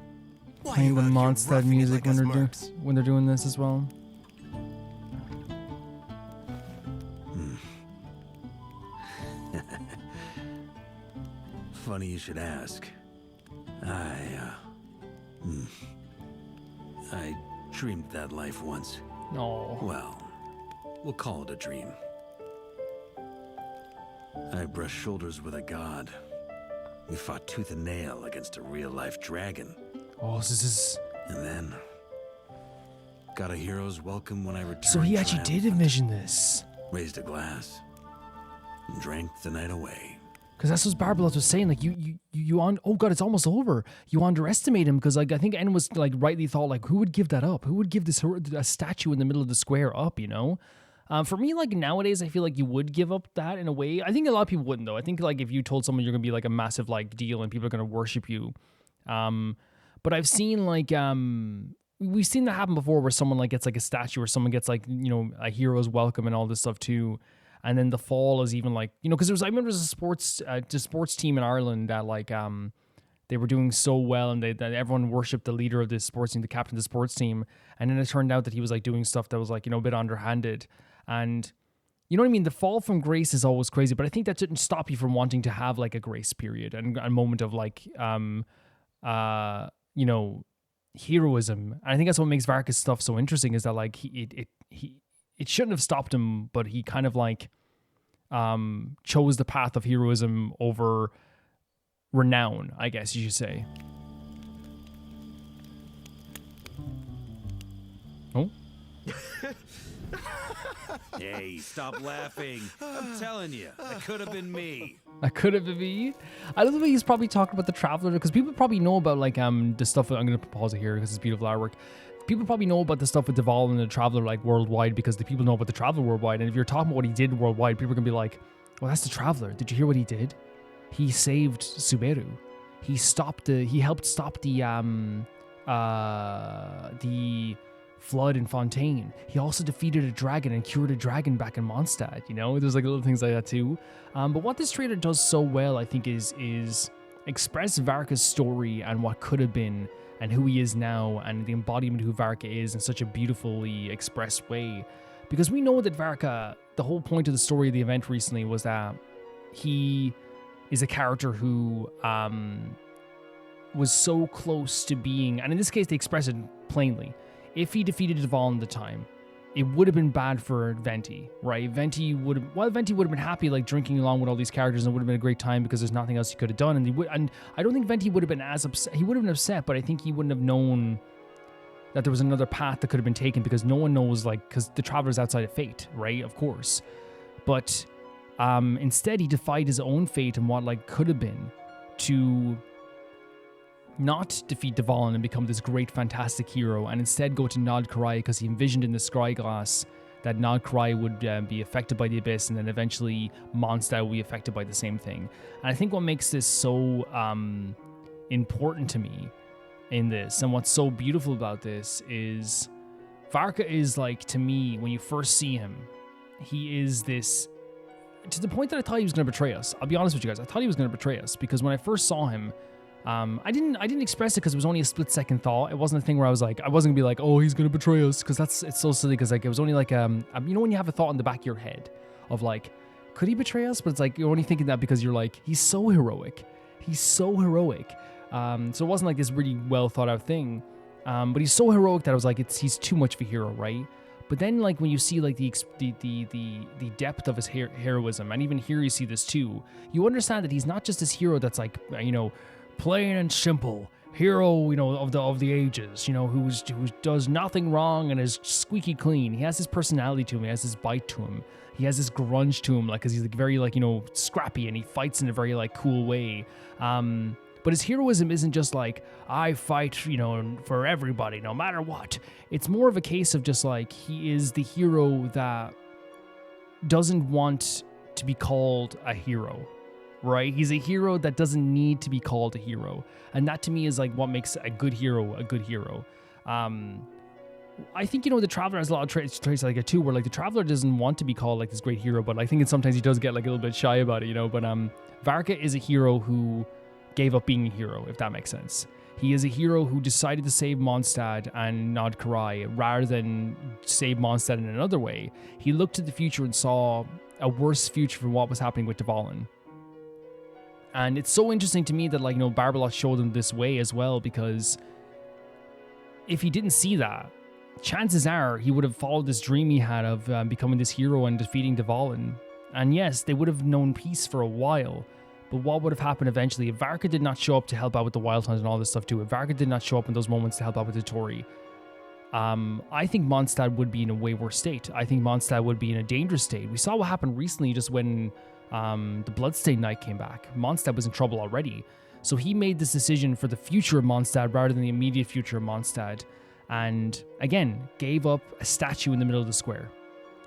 E: Why
A: Playing the
E: you out here
A: Mondstadt
E: roughing it
A: music
E: like us
A: when they're doing this as well.
F: Funny you should ask. I dreamed that life once.
A: Oh.
F: Well, we'll call it a dream. I brushed shoulders with a god. We fought tooth and nail against a real-life dragon.
A: Oh, so this is...
F: And then... got a hero's welcome when I returned.
A: So he actually did envision this.
F: Raised a glass. And drank the night away.
A: Because that's what Barbeloth was saying. Like, oh god, it's almost over. You underestimate him because, like, I think N was, like, rightly thought, like, who would give that up? Who would give this a statue in the middle of the square up, you know? For me, like, nowadays, I feel like you would give up that in a way. I think a lot of people wouldn't, though. I think, like, if you told someone you're going to be, like, a massive, like, deal and people are going to worship you. But I've seen, like, we've seen that happen before where someone, like, gets, like, a statue or someone gets, like, you know, a hero's welcome and all this stuff, too. And then the fall is even like, you know, because I remember there was a sports team in Ireland that like they were doing so well and that everyone worshipped the leader of this sports team, the captain of the sports team. And then it turned out that he was like doing stuff that was like, you know, a bit underhanded. And you know what I mean? The fall from grace is always crazy, but I think that didn't stop you from wanting to have like a grace period and a moment of like, you know, heroism. And I think that's what makes Varka's stuff so interesting is that like it shouldn't have stopped him, but he kind of like chose the path of heroism over renown, I guess you should say. Oh.
F: Hey, stop laughing. I'm telling you, that could have been me.
A: That could have been me. I love the way he's probably talking about the Traveler, because people probably know about like the stuff. I'm going to pause it here because it's beautiful artwork. People probably know about the stuff with Duvall and the Traveler like worldwide because the people know about the Traveler worldwide. And if you're talking about what he did worldwide, people are gonna be like, "Well, that's the Traveler. Did you hear what he did? He saved Sumeru. He helped stop the flood in Fontaine. He also defeated a dragon and cured a dragon back in Mondstadt. You know, there's like little things like that too. But what this trailer does so well, I think, is express Varka's story and what could have been, and who he is now, and the embodiment of who Varka is in such a beautifully expressed way. Because we know that Varka, the whole point of the story of the event recently was that he is a character who was so close to being, and in this case they express it plainly, if he defeated Duvall in the time, it would have been bad for Venti, right? Venti would have been happy like drinking along with all these characters, and it would have been a great time because there's nothing else he could have done. And I don't think Venti would have been as upset. He would have been upset, but I think he wouldn't have known that there was another path that could have been taken, because no one knows, like, because the Traveler's outside of fate, right? Of course. But instead, he defied his own fate and what like could have been to not defeat Dvalin and become this great, fantastic hero, and instead go to Nod Karai because he envisioned in the Scryglass that Nod Karai would be affected by the Abyss, and then eventually Mondstadt will be affected by the same thing. And I think what makes this so important to me in this, and what's so beautiful about this, is Varka is like, to me, when you first see him, he is this, to the point that I thought he was going to betray us. I'll be honest with you guys, I thought he was going to betray us, because when I first saw him, I didn't express it because it was only a split second thought. It wasn't a thing where I was like, I wasn't gonna be like, oh, he's gonna betray us, because it's so silly, because like it was only like you know when you have a thought in the back of your head of like, could he betray us? But it's like you're only thinking that because you're like, he's so heroic. So it wasn't like this really well thought out thing, but he's so heroic that I was like, he's too much of a hero, right? But then like when you see like the depth of his heroism, and even here you see this too, you understand that he's not just this hero that's like, you know, plain and simple hero, you know, of the ages, you know, who does nothing wrong and is squeaky clean. He has his personality to him. He has his bite to him. He has this grunge to him, like, because he's like very like, you know, scrappy, and he fights in a very like cool way. But his heroism isn't just like, I fight, you know, for everybody, no matter what. It's more of a case of just like, he is the hero that doesn't want to be called a hero. Right? He's a hero that doesn't need to be called a hero. And that to me is like what makes a good hero a good hero. I think, you know, the Traveler has a lot of traits like it too, where like the Traveler doesn't want to be called like this great hero, but I think sometimes he does get like a little bit shy about it, you know. But Varka is a hero who gave up being a hero, if that makes sense. He is a hero who decided to save Mondstadt and Nod Karai rather than save Mondstadt in another way. He looked to the future and saw a worse future for what was happening with Dvalin. And it's so interesting to me that, like, you know, Barbalot showed him this way as well, because if he didn't see that, chances are he would have followed this dream he had of becoming this hero and defeating Dvalin. And yes, they would have known peace for a while, but what would have happened eventually if Varka did not show up to help out with the Wild Hunt and all this stuff too? If Varka did not show up in those moments to help out with the Tory, I think Mondstadt would be in a way worse state. I think Mondstadt would be in a dangerous state. We saw what happened recently just when the Bloodstained Knight came back. Mondstadt was in trouble already. So he made this decision for the future of Mondstadt rather than the immediate future of Mondstadt. And again, gave up a statue in the middle of the square,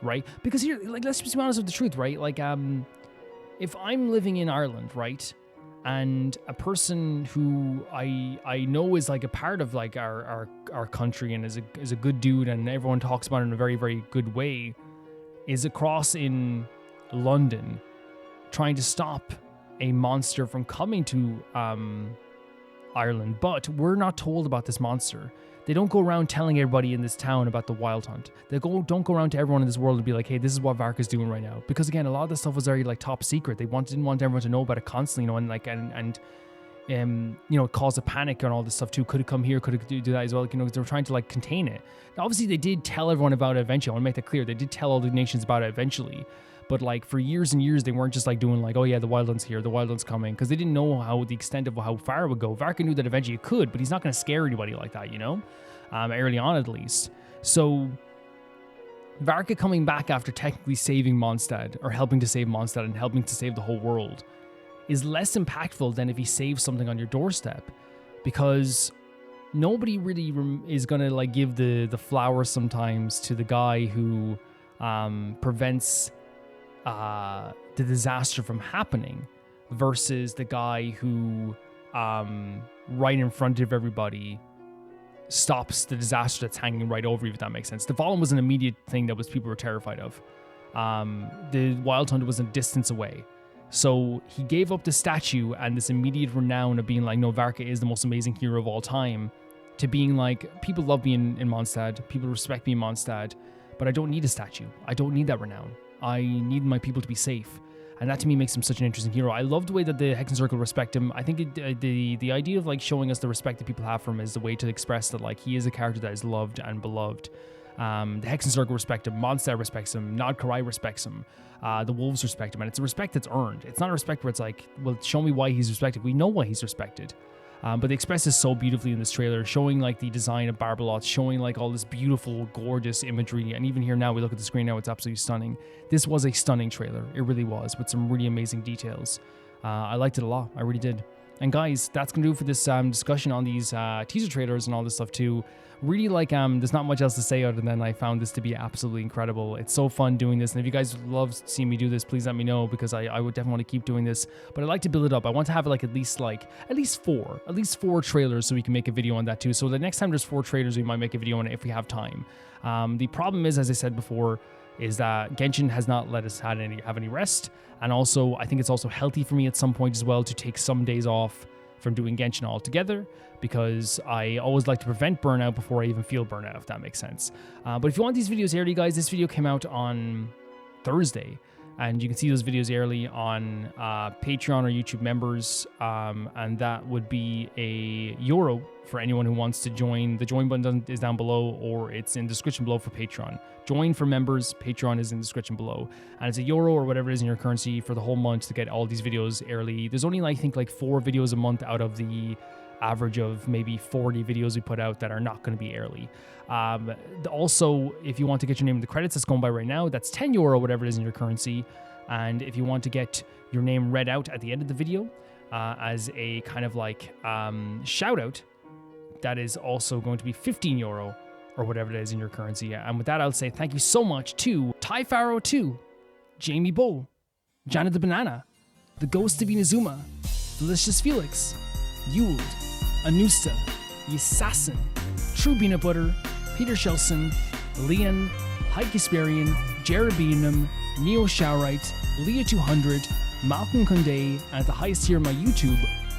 A: right? Because here, like, let's just be honest with the truth, right? Like, if I'm living in Ireland, right, and a person who I know is like a part of like our country and is a good dude and everyone talks about it in a very, very good way, is across in London trying to stop a monster from coming to Ireland, but we're not told about this monster. They don't go around telling everybody in this town about the Wild Hunt. They don't go around to everyone in this world and be like, hey, this is what Varka's doing right now. Because again, a lot of this stuff was very like top secret. They didn't want everyone to know about it constantly, you know, and like and you know, cause a panic and all this stuff too. Could it come here? Could it do that as well? You know, they were trying to like contain it. Now, obviously, they did tell everyone about it eventually. I want to make that clear. They did tell all the nations about it eventually. But like for years and years, they weren't just like doing like, oh yeah, the Wild Hunt's here, the Wild Hunt's coming, because they didn't know how the extent of how far it would go. Varka knew that eventually it could, but he's not going to scare anybody like that, you know, early on at least. So Varka coming back after technically saving Mondstadt, or helping to save Mondstadt and helping to save the whole world, is less impactful than if he saves something on your doorstep, because nobody really is going to like give the flowers sometimes to the guy who prevents the disaster from happening versus the guy who right in front of everybody stops the disaster that's hanging right over you, if that makes sense. The Dvalin was an immediate thing that people were terrified of. The Wild Hunt was a distance away. So he gave up the statue and this immediate renown of being like, no, Varka is the most amazing hero of all time, to being like, people love me in Mondstadt, people respect me in Mondstadt, but I don't need a statue. I don't need that renown. I need my people to be safe. And that to me makes him such an interesting hero. I love the way that the Hexen Circle respect him. I think the idea of like showing us the respect that people have for him is the way to express that like he is a character that is loved and beloved. The Hexen Circle respect him, Mondstadt respects him, Nodkarai respects him, the Wolves respect him, and it's a respect that's earned. It's not a respect where it's like, well, show me why he's respected. We know why he's respected. But they express this so beautifully in this trailer, showing like the design of Barbalot, showing like all this beautiful, gorgeous imagery. And even here now, we look at the screen now, it's absolutely stunning. This was a stunning trailer. It really was, with some really amazing details. I liked it a lot. I really did. And guys, that's going to do it for this discussion on these teaser trailers and all this stuff too. Really, like, there's not much else to say other than I found this to be absolutely incredible. It's so fun doing this. And if you guys love seeing me do this, please let me know, because I would definitely want to keep doing this. But I like to build it up. I want to have like at least four trailers so we can make a video on that too. So the next time there's 4 trailers, we might make a video on it if we have time. The problem is, as I said before, is that Genshin has not let us have any rest. And also, I think it's also healthy for me at some point as well to take some days off from doing Genshin altogether, because I always like to prevent burnout before I even feel burnout, if that makes sense. But if you want these videos early, guys, this video came out on Thursday, and you can see those videos early on Patreon or YouTube members, and that would be €1 for anyone who wants to join. The join button is down below, or it's in the description below for Patreon. Join for members, Patreon is in the description below. And it's €1 or whatever it is in your currency for the whole month to get all these videos early. There's only, I think, like 4 videos a month out of the average of maybe 40 videos we put out that are not going to be early. Also, if you want to get your name in the credits that's going by right now, that's €10, whatever it is in your currency. And if you want to get your name read out at the end of the video as a kind of like shout out, that is also going to be €15 or whatever it is in your currency. And with that, I'll say thank you so much to Ty Pharaoh 2, Jamie Bull, Janet the Banana, The Ghost of Inazuma, Delicious Felix, Yuld, Anusta, The Assassin, True Peanut Butter, Peter Shelson, Leon, Hyde Kasparian, Jared Beanham, Neo Showerite, Leah 200, Malcolm Kunde, and at the highest tier of my YouTube,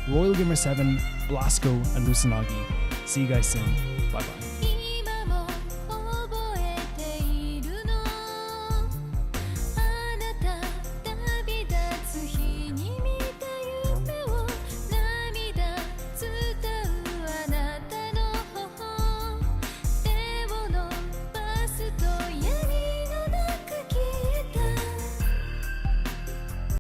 A: Royal Gamer 7, Blasco, and Lusanagi. See you guys soon. Bye bye.